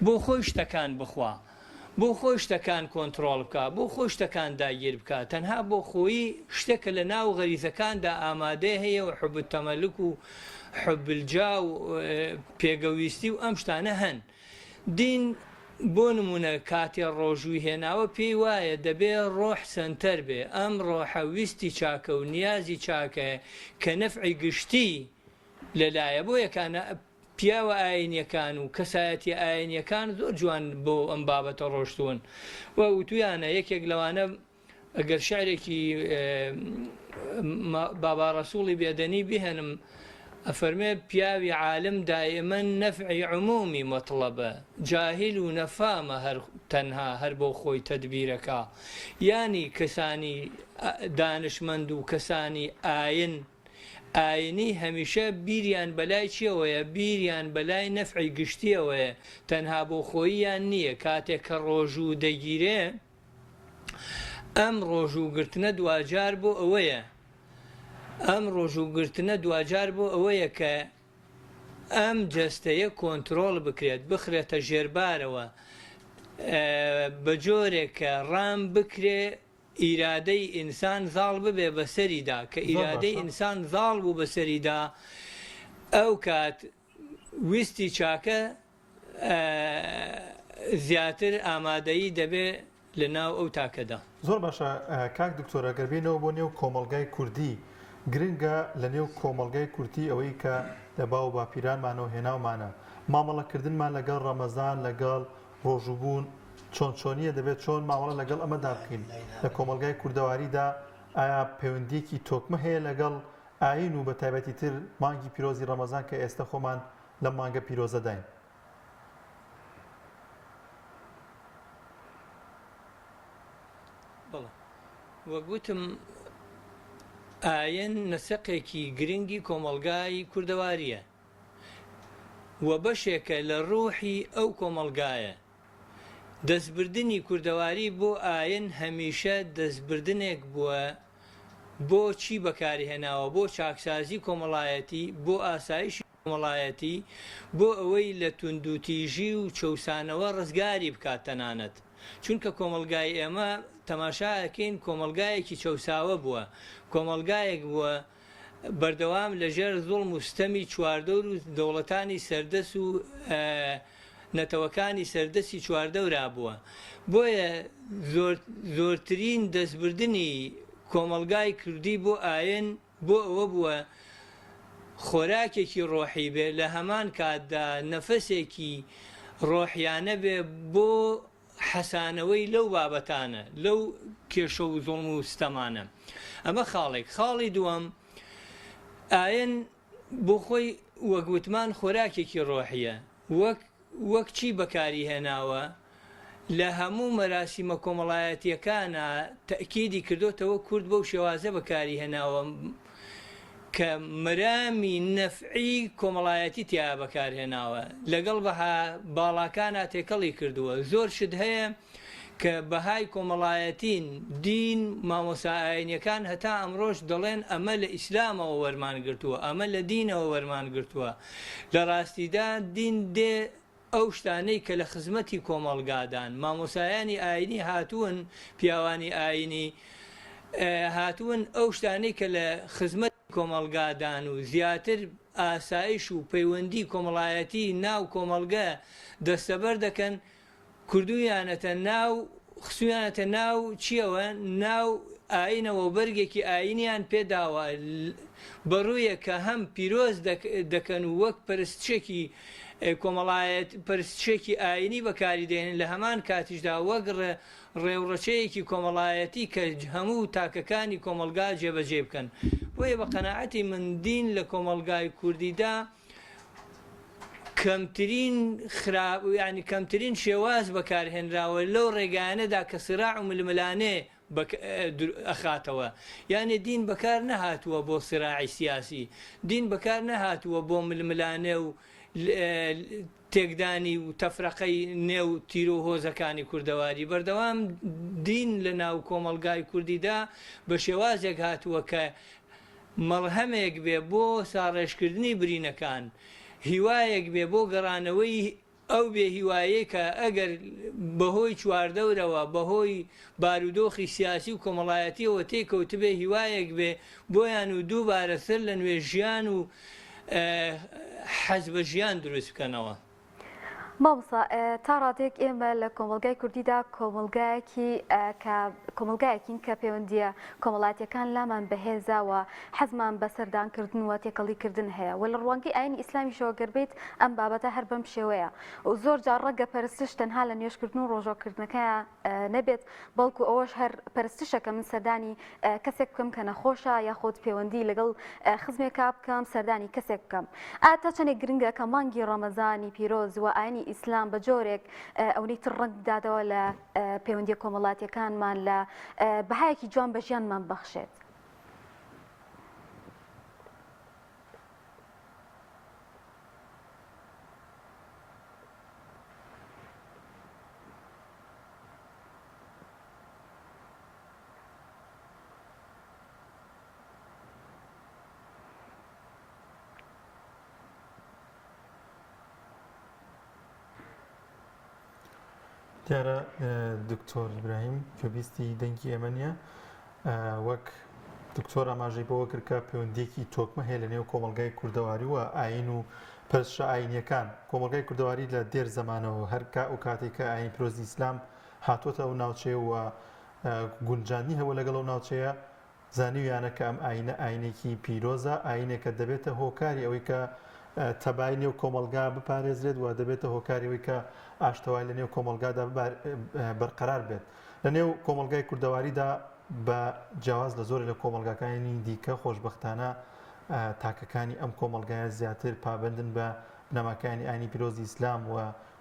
بۆ خۆی شتەکان بخوا بۆ خۆی شتەکان کۆنتڕۆڵ بکە بۆ خۆی شتەکان داگیر بکە تەنها بۆ خۆی شتێکە لە ناو غەریزەکاندا ئامادە هەیە و حب التەمەلک و حب الجا و پێگەویستی و ئەم شتانە هەن دین بۆ نمونە کاتێ ڕۆژووی هێناوە پێی وایە دەبێ ڕۆح سنتەر بێ ئەم ڕۆحە ویستی چاکە و نیازی چاکە کە نەفعی گشتی لەلایە بۆ یەکانە پیاوە ئاینیەکان و کەسایەتی ئاینیەکان زۆر جوان بۆ ئەم بابەتە ڕۆشتوون و وتویانە یەکێک لەوانە ئەگەر شعرێکی بابا ڕەسوڵی بێدەنی بهێنم ئەفەرمێ پیاوی عالم دائما نەفعی عمومی مەطلبە جاهل و نەفامە تەنها هەر بۆ خۆی تەدبیرەکە یانی کەسانی دانشمەند و کەسانی ئاینی هەمیشە بیریان بەلای چیەوەیە بیریان بەلای نەفعی گشتیەوەیە تەنها بۆ خۆییان نییە کاتێک کە ڕۆژوو دەگیرێ ئەم ڕۆژووگرتنە دوجار بۆ ئەوەیە ئەم ڕۆژووگرتنە دوجار بۆ ئەوەیە کە ئەم جەستەیە کۆنتڕۆڵ بکرێت بخرێتە ژێربارەوە بە جۆرێک کە ڕام بکرێ ئیرادەی ئینسان زاڵ ببێ بەسەریدا کە ئیرادەی ئینسان زاڵ بوو بەسەریدا ئەو کات ویستی چاکە زیاتر ئامادەیی دەبێ لە ناو ئەو تاکەدا زۆر باشە کاک دکتۆر ئەگەر بێنەوە بۆ نێو کۆمەڵگای کوردی گرنگە لە نێو کۆمەڵگای کورتی ئەوەی کە لە باو باپیرانمانەوە هێناومانە مامەڵەکردنمان لەگەڵ ڕەمەزان لەگەڵ ڕۆژوبوون چۆن چۆنیە دەبێت چۆن ماوەڵە لەگەڵ ئەمەدا بکەین لە کۆمەلگای کوردەواریدا ئایا پەیوەندیەکی تۆکمە هەیە لەگەڵ ئاین و بە تایبەتی تر مانگی پیرۆزی ڕەمەزان کە ئێستا خۆمان لە مانگە پیرۆزەداین بەڵێ وەگوتم ئاین نەسەقێکی گرنگی کۆمەلگای کوردەواریە و بەشێکە لە ڕوحی ئەو کۆمەلگایە دەستبردنی کوردەواری بۆ ئاین هەمیشە دەستبردنێک بووە بۆ چی بەکاری هێناوە بۆ چاکسازی کۆمەڵایەتی بۆ ئاسایشی کۆمەڵایەتی بۆ ئەوەی لە توندوتیژی و چەوسانەوە ڕزگاری بکات تەنانەت چونکە کۆمەلگای ئێمە تەماشاکەین کۆمەلگایەکی چەوساوە بووە کۆمەلگایەک بووە بەردەوام لەژێر زوڵم و ستەمی چواردەور و دەوڵەتانی سەردەس و نەتەوەکانی سەردەسی چواردەورا بووە بۆیە زۆرترین دەستبردنی کۆمەلگای کوردی بۆ ئاین بۆ ئەوە بووە خۆراکێکی ڕۆحی بێ لە هەمان کاتدا نەفەسێکی ڕۆحیانە بێ بۆ حەسانەوەی لەو بابەتانە لەو کێشە و زوڵم و ستەمانە ئەمە خاڵێک خاڵی دووەم ئاین بۆ خۆی وەگوتمان خۆراکێکی ڕۆحیە وەک چی بەکاری هێناوە لە هەموو مەراسیمە کۆمەڵایەتیەکانە تەکیدی کردوتەوە کورد بەو شێوازە بەکاری هێناوە کە مەرامی نەفعی کۆمەڵایەتی تیا بەکارهێناوە لەگەڵ بەها باڵاکانە تێکەڵی کردووە زۆر شت هەیە کە بەهای کۆمەڵایەتین دین مامۆسا ئاینیەکان هەتا ئەمڕۆژ دەڵێن ئەمە لە ئیسلامەوە وەرمان گرتووە، ئەمە لە دینەوە وەرمان گرتووە. لە ڕاستیدا دین دێ ئەو شتانەی کە لە خزمەتی کۆمەڵگادان مامۆسایانی ئاینی هاتوون، پیاوانی ئاینی هاتوون ئەو شتانەی کە لە خزمەت کۆمەڵگادان و زیاتر ئاسایش و پەیوەندی کۆمەڵایەتی ناو کۆمەڵگە دەستەبەر دەکەن، کردویانەتە ناو خسویانەتە ناو چیەوە، ناو ئاینەوە بەرگێکی ئاینیان پێداوە بەڕوویە کە هەم پیرۆز دەکەن و وەک پەرستشێکی کۆمەڵایەت پەرستشێکی ئاینی بەکاری دێنن، لە هەمان کاتیشدا وەک ڕێوڕەچەیەکی کۆمەڵایەتی کە هەموو تاکەکانی کۆمەلگا جێبەجێ بکەن. بۆیە بە قەناعەتی من دین لە کۆمەلگای کوردیدا کەمترین شێواز بەکارهێنراوە لەو ڕێگانەدا کە سراع و ململانێ ئەخاتەوە. یانێ دین بەکار نەهاتووە بۆ سراعی سیاسی، دین بەکار نەهاتووە بۆ ململانێ و تێکدانی و تەفرەقەی نێو تیرۆ هۆزەکانی کوردەواری. بەردەوام دین لە ناو کۆمەلگای کوردیدا بە شێوازێک هاتووە کە مەڵهەمێک بێ بۆ ساڕێژکردنی برینەکان، هیوایەک بێ بۆ گەڕانەوەی ئەو بێ هیوایە کە ئەگەر بەهۆی چواردەورەوە بەهۆی بارودۆخی سیاسی و کۆمەڵایەتیەوە تێکەوتبێ هیوایەک بێ بۆیان و دووبارە سەر لە نوێ ژیان و حەز بە ژیان دروست بکەنەوە. مامۆستا تا ڕادێک ئێمە لە کۆمەلگای کوردیدا کۆمەلگایەکین کە پەیوەندیە کۆمەڵاتیەکان لامان بەهێزاوە، حەزمان بە سەردانکردن و تێکەڵیکردن هەیە و لە ڕوانگەی ئاینی ئیسلامی شەوە گەربێت ئەم بابەتە هەر بەم شێوەیە و زۆر جار ڕەنگە پەرستش تەنها لە نوێژکردن و ڕۆژۆکردنەکەیە نەبێت، بەڵکو ئەوەش هەر پەرستشەکە من سەردانی کەسێک بکەم کە نەخۆشە یاخۆت پەیوەندی لەگەڵ خزمێکا بکەم، سەردانی کەسێک بکەم. تا چەندێک گرنگە کە مانگی ڕەمەزانی پیرۆز و ئاینی ئیسلام بە جۆرێک ئەوەی تر ڕنگ دادەوە لە پەیوەندی کۆمەڵاتیەکانمان لە بەهایەکی جوان بە ژیانمان بەخشێت. دیارە دکتۆر ئیبراهیم پێویستی دەنگی ئێمە نیە، وەک دکتۆر ئاماژەی بەوە کرد کە پەیوەندیەکی تۆکمە هەیە لە نێو کۆمەلگای کوردەواری و ئاین و پەرستشە ئاینیەکان. کۆمەلگای کوردەواری لە دێر زەمانەوە هەر ئەو کاتێک کە ئاین پیرۆزی ئیسلام هاتوۆتە ئەو ناوچەیە و گونجانی هەبوو لەگەڵ ئەو ناوچەیە، زانیویانە کە ئەم ئاینە ئاینێکی پیرۆزە، ئاینێکە دەبێتە هۆکاری ئەوەی کە تەبای نێو کۆمەلگا بپارێزرێت و دەبێتە هۆکاریەوەی کە ئاشتەوای لە نێو کۆمەلگادا بەرقەرار بێت. لە نێو کۆمەلگای کوردەواریدا بە جیاواز لە زۆری لە کۆمەلگاکانی دیکە خۆشبەختانە تاکەکانی ئەم کۆمەلگایە زیاتر پابندن بە بنەماکانی ئاینی پیرۆزی ئیسلام و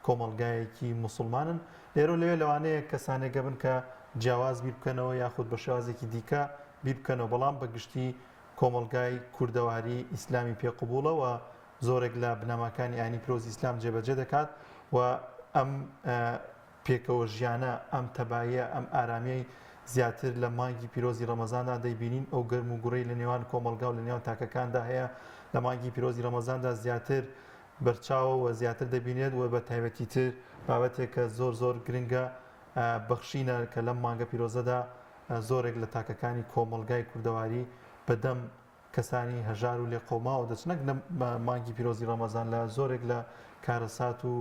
کۆمەلگایەکی موسڵمانن. لێرە لەوێ لەوانەیە کەسانێک گەبن کە جیاواز بیر بکەنەوە یاخود بە شێوازێکی دیکە بیر بکەنەوە، بەڵام بەگشتی کۆمەلگای کوردەواری ئیسلامی پێقبوڵە و زۆرێک لە بنەماکانی ئاینی پیرۆزی ئیسلام جێبەجێ دەکات و ئەم پێکەوە ژیانە، ئەم تەباییە، ئەم ئارامیەی زیاتر لە مانگی پیرۆزی ڕەمەزاندا دەیبینین. ئەو گەرم و گوڕەی لە نێوان کۆمەلگا و لە نێوان تاکەکاندا هەیە، لە مانگی پیرۆزی ڕەمەزاندا زیاتر بەرچاوە و زیاتر دەبینێت و بە تایبەتی تر بابەتێک کە زۆر گرنگە بەخشینە کە لەم مانگە پیرۆزەدا زۆرێک لە تاکەکانی کۆمەلگای کوردەواری بەدەم کەسانی هەژار و لێ قۆماوە دەچنەک لە مانگی پیرۆزی ڕەمەزان لە زۆرێک لە کارەسات و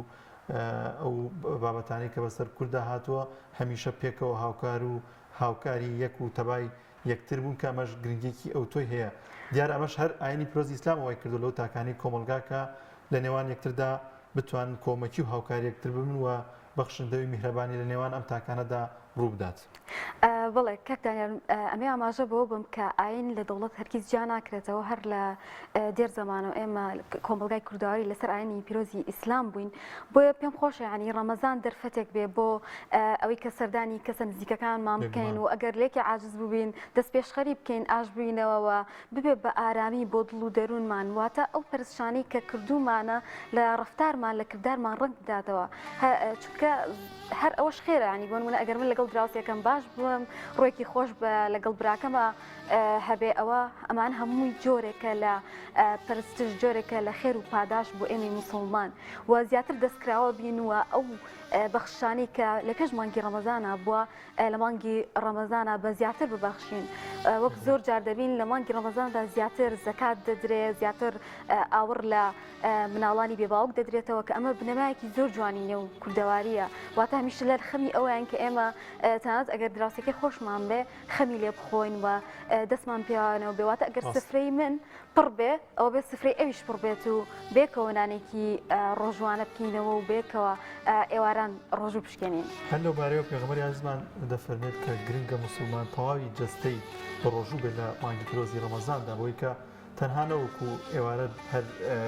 ئەو بابەتانی کە بەسەر کووردا هاتووە هەمیشە پێکەوە هاوکار و هاوکاری یەک و تەبای یەکتر بوون کە ئەمەش گرنگێکی ئەو تۆی هەیە. دیارە ئەمەش هەر ئاینی پیرۆزی ئیسلام ئەوەی کردو لەو تاکانی کۆمەلگا کە لە نێوان یەکتردا بتوان کۆمەکی و هاوکاری یەکتر ببن و بەخشندەوەی میهرەبانی لە نێوان ئەم تاکانەدا ڕووبدات. بڵێ کاکدانیان ئەمێ ئاماژە بۆ بم کە ئاین لە دەوڵەت هەرگیز جا ناکرێتەوە هەر لە دێر زەمانەوە ئێمە کۆمەلگای کورداواری لەسەر ئاینی پیرۆزی ئیسلام بووین بۆیە پێم خۆشە ینی ڕەمەزان دەرفەتێک بێ بۆ ئەوەی کە سەردانی کەسە نزیکەکانمان بکەین و ئەگەر لێکی عاجز بووبین دەست پێشخەری بکەین ئاش بووینەوەەوە ببێ بە ئارامی بۆ دڵ و دەروونمان واتە ئەو پەرستشانەی کە کردومانە لە ڕفتارمان لە کردارمان ڕنگ بداتەوە چونکە هەر ئەوەش خێرە ینی بۆ نمونە ئەگەر من لەگەڵ دراوسێکم باش بووم ڕۆیەکی خۆش بە لەگەڵ براکەمە هەبێ ئەوە ئەمان هەمووی جۆرێکە لە پەرستش جۆرێکە لە خێر و پاداش بۆ ئێمە موسڵمان و زیاتر دەستکراوە بینوە ئەو بەخشانی کە لە پێش مانگی ڕەمەزانە بووە لە مانگی ڕەمەزانە بە زیاتر ببەخشین وەک زۆر جار دەبین لە مانگی ڕەمەزاندا زیاتر زەکات دەدرێت زیاتر ئاور لە مناڵانی بێباوک دەدرێتەوە کە ئەمە بنەمایەکی زۆر جوانینە و کوردەواریە واتە هەمیشە لەر خەمی ئەویان کە ئێمە تەنانەت ئەگەر دراوسێکی خۆشمان بێ خەمی لێ بخۆین و دەستمان پێوانەوە بێواتە ئەگەر سفرەی من پڕ بێ ئەوە بێ سفرەی ئەویش پڕ بێت و بێکەوە نانێکی ڕۆژوانە بکەینەوە و بێکەوە ئێواران ڕۆژوو پشکێنین هەر لەو بارەیەوە پێغەمبەری عەزیزمان دەفەرمێت کە گرنگە موسڵمان تەواوی جەستەی بە ڕۆژوو بێت لە مانگی پیرۆزی ڕەمەزاندا بۆی کە تەنها نەوەکو ئێوارە هەر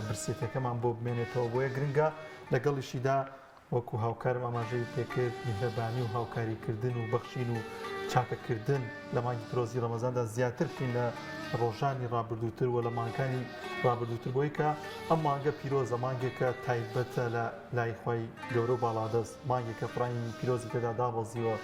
برسێتەکەمان بۆ بمێنێتەوە بۆیە گرنگە لەگەڵیشیدا وەکو هاوکارم ئاماژەی پێکرد میهرەبانی و هاوکاریکردن و بەخشین و چاکەکردن لە مانگی پیرۆزی ڕەمەزاندا زیاتر بکەین لە ڕۆژانی ڕابردووتر و لە مانگەکانی ڕابردووتر بۆی کە ئەم مانگە پیرۆزە مانگێکە تایبەتە لە لای خۆی گەورە و باڵادەست مانگێکە پڕانی پیرۆزی تێدا دابەزیوە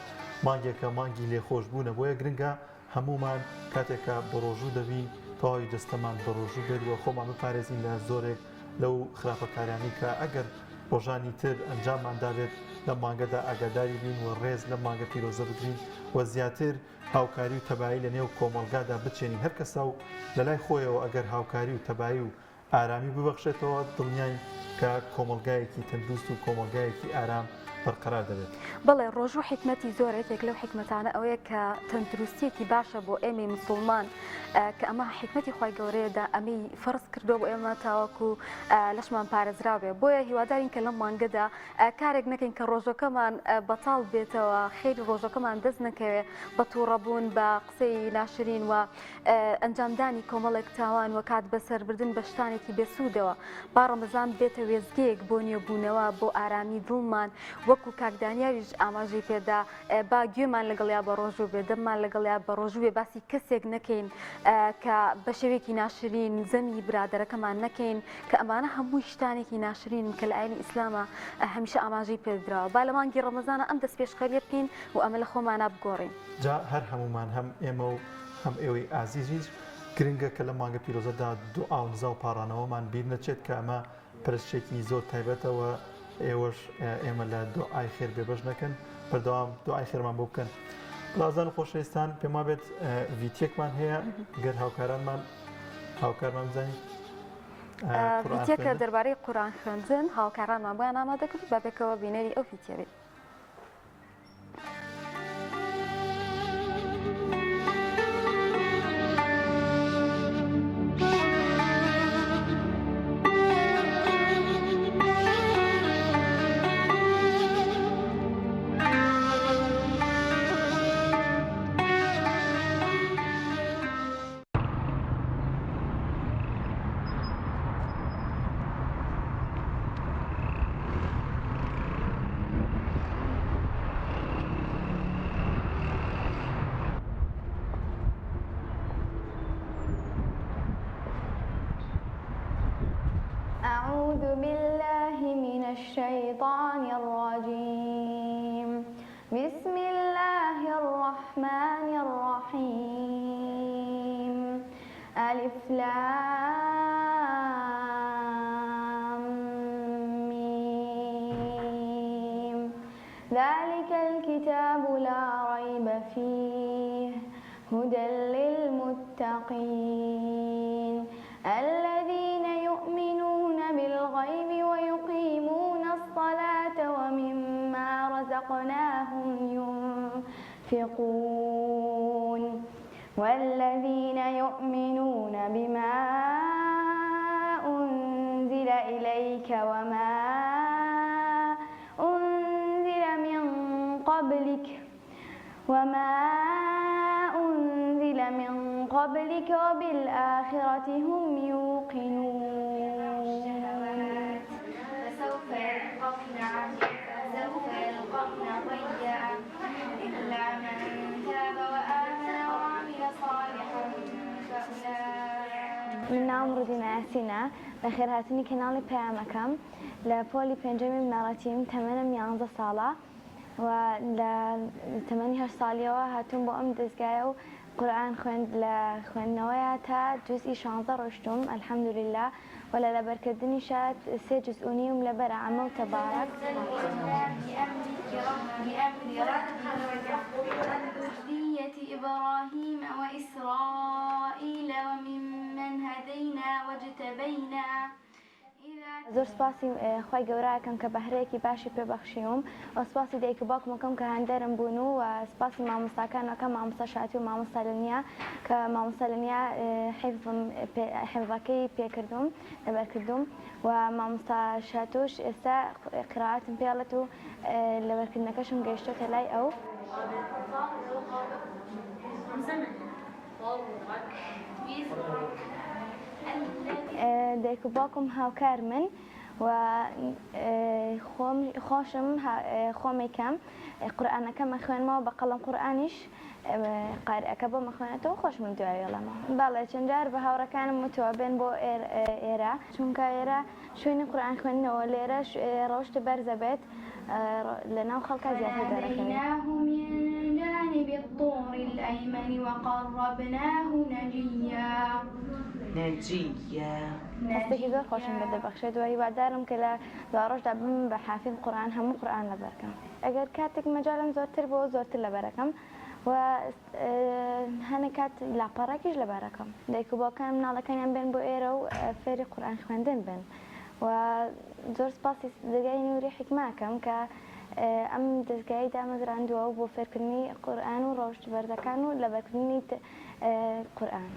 مانگێکە مانگی لێخۆشبوونە بۆیە گرنگە هەمومان کاتێکە بە ڕۆژوو دەبین تەواوی دەستەمان بە ڕۆژوو بێت و خۆمان بپارێزین لە زۆرێک لەو خراپەکارانی کە ئەگەر ڕۆژانی تر ئەنجاممان دابێت لە مانگەدا ئاگاداری بین و ڕێز لە مانگە پیرۆزە بگرین و زیاتر هاوکاری و تەبایی لە نێو کۆمەلگادا بچێنین هەر کەسا و لە لای خۆیەوە ئەگەر هاوکاری و تەبایی و ئارامی ببەخشێتەوە دڵنیای کە کۆمەلگایەکی تەندروست و کۆمەلگایەکی ئارام بەرقەرار دەبێت. بەڵێ ڕۆژوو حکمەتی زۆرێک لەو حکمەتانە ئەوەیە کە تەندروستیەکی باشە بۆ ئێمە موسڵمان کە ئەمە حکمەتی خی گەورەیەدا ئەمەی فەرز کردو بۆ ئێمە تاوەکو لەشمان پارێزراوێ بۆیە هیوادارین کە لەم مانگەدا کارێک نەکەین کە ڕۆژەکەمان بەتاڵ بێتەوە خێری ڕۆژەکەمان دەست نەکەوێت بە تووڕەبوون بە قسەی ناشرین و ئەنجامدانی کۆمەڵێک تاوان و کات بەسەربردن بە شتانێکی بێسوودەوە با ڕەمەزان بێتە وێزگەیەک بۆ نێبوونەوە بۆ ئارامی دڵمان وەکو کاکدانیاریش ئاماژەی پێدا با گوێمان لەگەڵیا بە ڕۆژوو بێ دەممان لەگەڵیا بە ڕۆژوو بێ باسی کەسێک نەکەین کە بە شێوێکی ناشرین زەمی برادەرەکەمان نەکەین کە ئەمانە هەمووی شتانێکی ناشرین کە لە ئاینی ئیسلامە هەمیشە ئاماژەی پێدراوە با لە مانگی ڕەمەزانە ئەم دەست پێشخەریە بکەین و ئەمە لە خۆمانە بگۆڕین جا هەر هەمومان هەم ئێمە و هەم ئێوەی ئازیزیش گرنگە کە لە مانگە پیرۆزەدا دوعا و نزا و پاڕانەوەمان بیر نەچێت کە ئەمە پرسشێکی زۆر تایبەتەوە ئێوەش ئێمە لە دوعای خێر بێبەش نەکەن بەردەوام دوعای خێرمان بۆ بکەن. بڵازان و خۆشەویستان پێم وابێت ڤیدیۆکمان هەیە گەر هاوکارمان بزانین ڤیدیۆکە دەربارەی قورئان خوێندن هاوکارانمان بۆیان ئامادەکرد با بێکەوە بینەری ئەو ڤیدیۆ بێت. أعوذ بالله من الشيطان الرجيم بسم الله الرحمن الرحيم ألف لام ميم ذلك الكتاب لا ريب فيه هدى للمتقين الذين يؤمنون بالغيب ويقيمون الصلاة ومما رزقناهم ينفقون والذين يؤمنون بما أنزل إليك وما أنزل من قبلك وما أنزل من قبلك وبالآخرة هم يوقنون فسوف يلقون غيا إلا من تاب وآمن وعمل صالحا فأولئك من عمر ديناسينا بخير هاتني كنالي بيامكم لبولي بنجامي منارتيم تمنم 11 ساڵە و لە تەمەنی 8 ساڵیەوە هاتووم بۆ ئەم دەستگایە و قورئان خوێند لە خوێندنەوەیە تا جوزئی 16 ڕۆشتوم ئەلحەمدولیلا و لە لەبەرکردنیشە 3 جزئونیم لەبەرە عەمە و تەبارەک إبراهيم وإسرائيل وممن هدينا واجتبينا زۆر سپاسی خی گەوراکەم کە بەهرەیەکی باشی پێبەخشیوم و سپاسی دایک و باوکمەکەم کە هەندەرم بوون و سپاسی مامۆستاکانەکە مامۆستا شاتی و مامۆستا لەنیا کە مامۆستا لەنیا حیفظەکەی پێکردوم لەبەرکردوم و مامۆستا شاتوش ئێستا قراءەتم پێڵێت و لەبەرکردنەکەشم گەیشتۆتە لای ئەو دایک و باوکم هاوکار من و خۆشم خۆمێکم قورئانەکەم مەخوێنمەوە بە قەڵەم قورئانیش قارئەکە بۆ مەخوێنێتەوە خۆشمم دوایێڵەمە بەڵێ چەند جار بە هاوڕەکانم وتووە بێن بۆ ئێرە چونکە ئێرە شوێنی قورئان خوێندنەوە لێرە ڕەوشتە بەرزە بێت لەناو خەڵکە زیاتر دەرەکەوێت جانب الطور الأيمن وقربناه نجيا هەستێکی زۆر خۆشم بەدەبەخشێت و هیوادارم کە لە دوڕۆژدا بم بە حافظ قورئان هەموو قورئان لەبەرکەم ئەگەر کاتێک مەجالم زۆرتر بۆ زۆرتر لەبەرەکەم و هەنێک کات لاپەڕێکیش لەبارەکەم دایک و باوکانم مناڵەکانیان بێن بۆ ئێرە و فێری قورئان خوێندن بن و زۆر سپاسی دەرگای نووری حیکماکەم کە ئەم دەستگای دامەزراندووە بۆ فێرکردنی قورئان و ڕەوشت بەرزەکان و لەبەرکردنی قورئان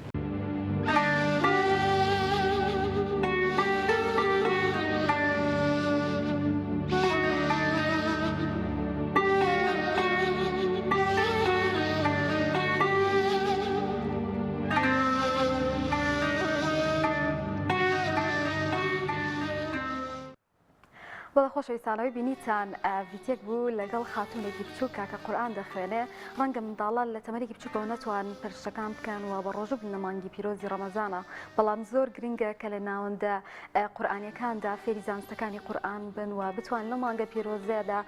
بەڵێ خۆشەویستانەوەی بینیتان ڤیدیۆک بوو لەگەڵ خاتونێکی بچووکە کە قورئان دەخوێنێ ڕەنگە منداڵە لە تەمەنێکی بچووکەوە نەتوانن پەرشتەکان بکەن و بە ڕۆژوو بنە مانگی پیرۆزی ڕەمەزانە بەڵام زۆر گرنگە کە لە ناوەندە قورئانیەکاندا فێری زانستەکانی قورئان بن و بتوان لە مانگە پیرۆزەدا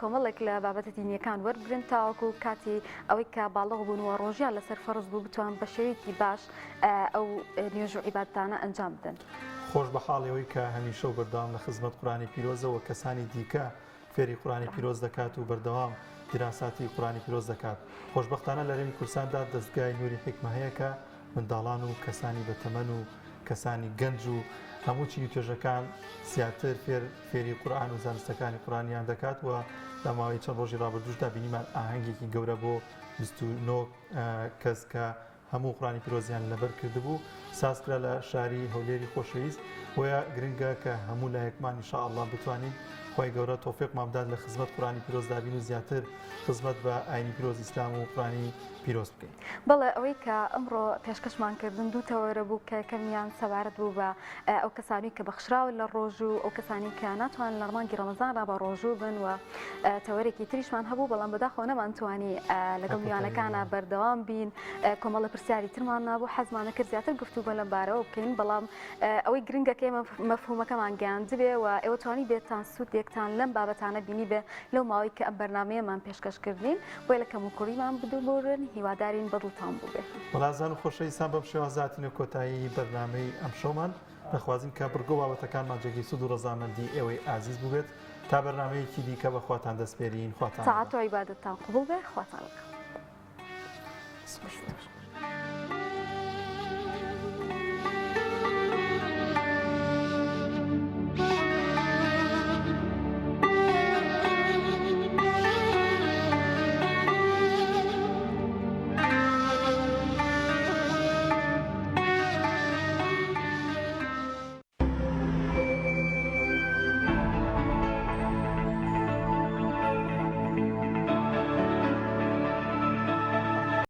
کۆمەڵێک لە بابەتە دینیەکان وەربگرن تاوەکو کاتی ئەوەی کە باڵغ بوون و ڕۆژیان لەسەر فەرز بوو بتوان بە شێوەیەکی باش ئەو نوێژ و عیبادەتانە ئەنجام بدەن. خۆش بە حاڵەوەی کە هەمیشە و بەردەوام لە خزمەت قورئانی پیرۆزەوە کەسانی دیکە فێری قورئانی پیرۆز دەکات و بەردەوام دیراساتی قورئانی پیرۆز دەکات. خۆشبەختانە لە هەرێمی کوردستاندا دەستگای نووری حیکمە هەیە کە منداڵان و کەسانی بەتەمەن و کەسانی گەنج و هەموو چی توێژەکان زیاتر فێری قورئان و زانستەکانی قورئانیان دەکات و لە ماوەی چەند ڕۆژی ڕابردووشدا بینیمان ئاهەنگێکی گەورە بۆ 29 کەس کە هەموو قورئانی پیرۆزیان لەبەر کردبوو سازکرا لە شاری هەولێری خۆشەویست بۆیە گرنگە کە هەموو لایەکمان ئینشاءالله بتوانین خۆی گەورە تۆفیقمان بدات لە خزمەت قورئانی پیرۆزدا بین و زیاتر خزمەت بە ئاینی پیرۆز ئیسلام و قورئانی پیرۆز بکەین. بەڵێ ئەوەی کە ئەمڕۆ پێشکەشمان کردن دوو تەوەرە بوو کە کەمیان سەبارەت بوو بە ئەو کەسانی کە بەخشراون لە ڕۆژوو ئەو کەسانی کە ناتوانن لە مانگی ڕەمەزاندا بە ڕۆژوو بن و تەوەرێکی تریشمان هەبوو بەڵام بەداخەوە نەمانتوانی لەگەڵ میوانەکانە بەردەوام بین کۆمەڵە پرسیاری ترمان نابوو حەزمانە کرد زیاتر گفتوگۆ لەم بارەوە بکەین بەڵام ئەوەی گرنگە کە ئێمە مەفهومەکەمان گەیاندبێ و ئێوە توانی بێتان سوودێکتان لەم بابەتانە بینی بێ لەو ماوەی کە ئەم بەرنامەیەمان پێشکەشکردین بۆیە لە کەموکوڕیمان بدوبڕن هیوادارین بەدڵتان بوو بێ. بەڵازان و خۆشەویستان بەم شێوازاتینە کۆتایی بەرنامەی ئەم شەومان دەخوازیین کە بڕگۆ بابەتەکانمان جێگەی سوود و ڕەزامەندی ئێوەی ئازیز بووبێت تا بەرنامەیەکی دیکە بەخواتان دەستپێرین خواتان ساعات و عیبادەتتان قبوڵ بێ خواتان لەگەڵ.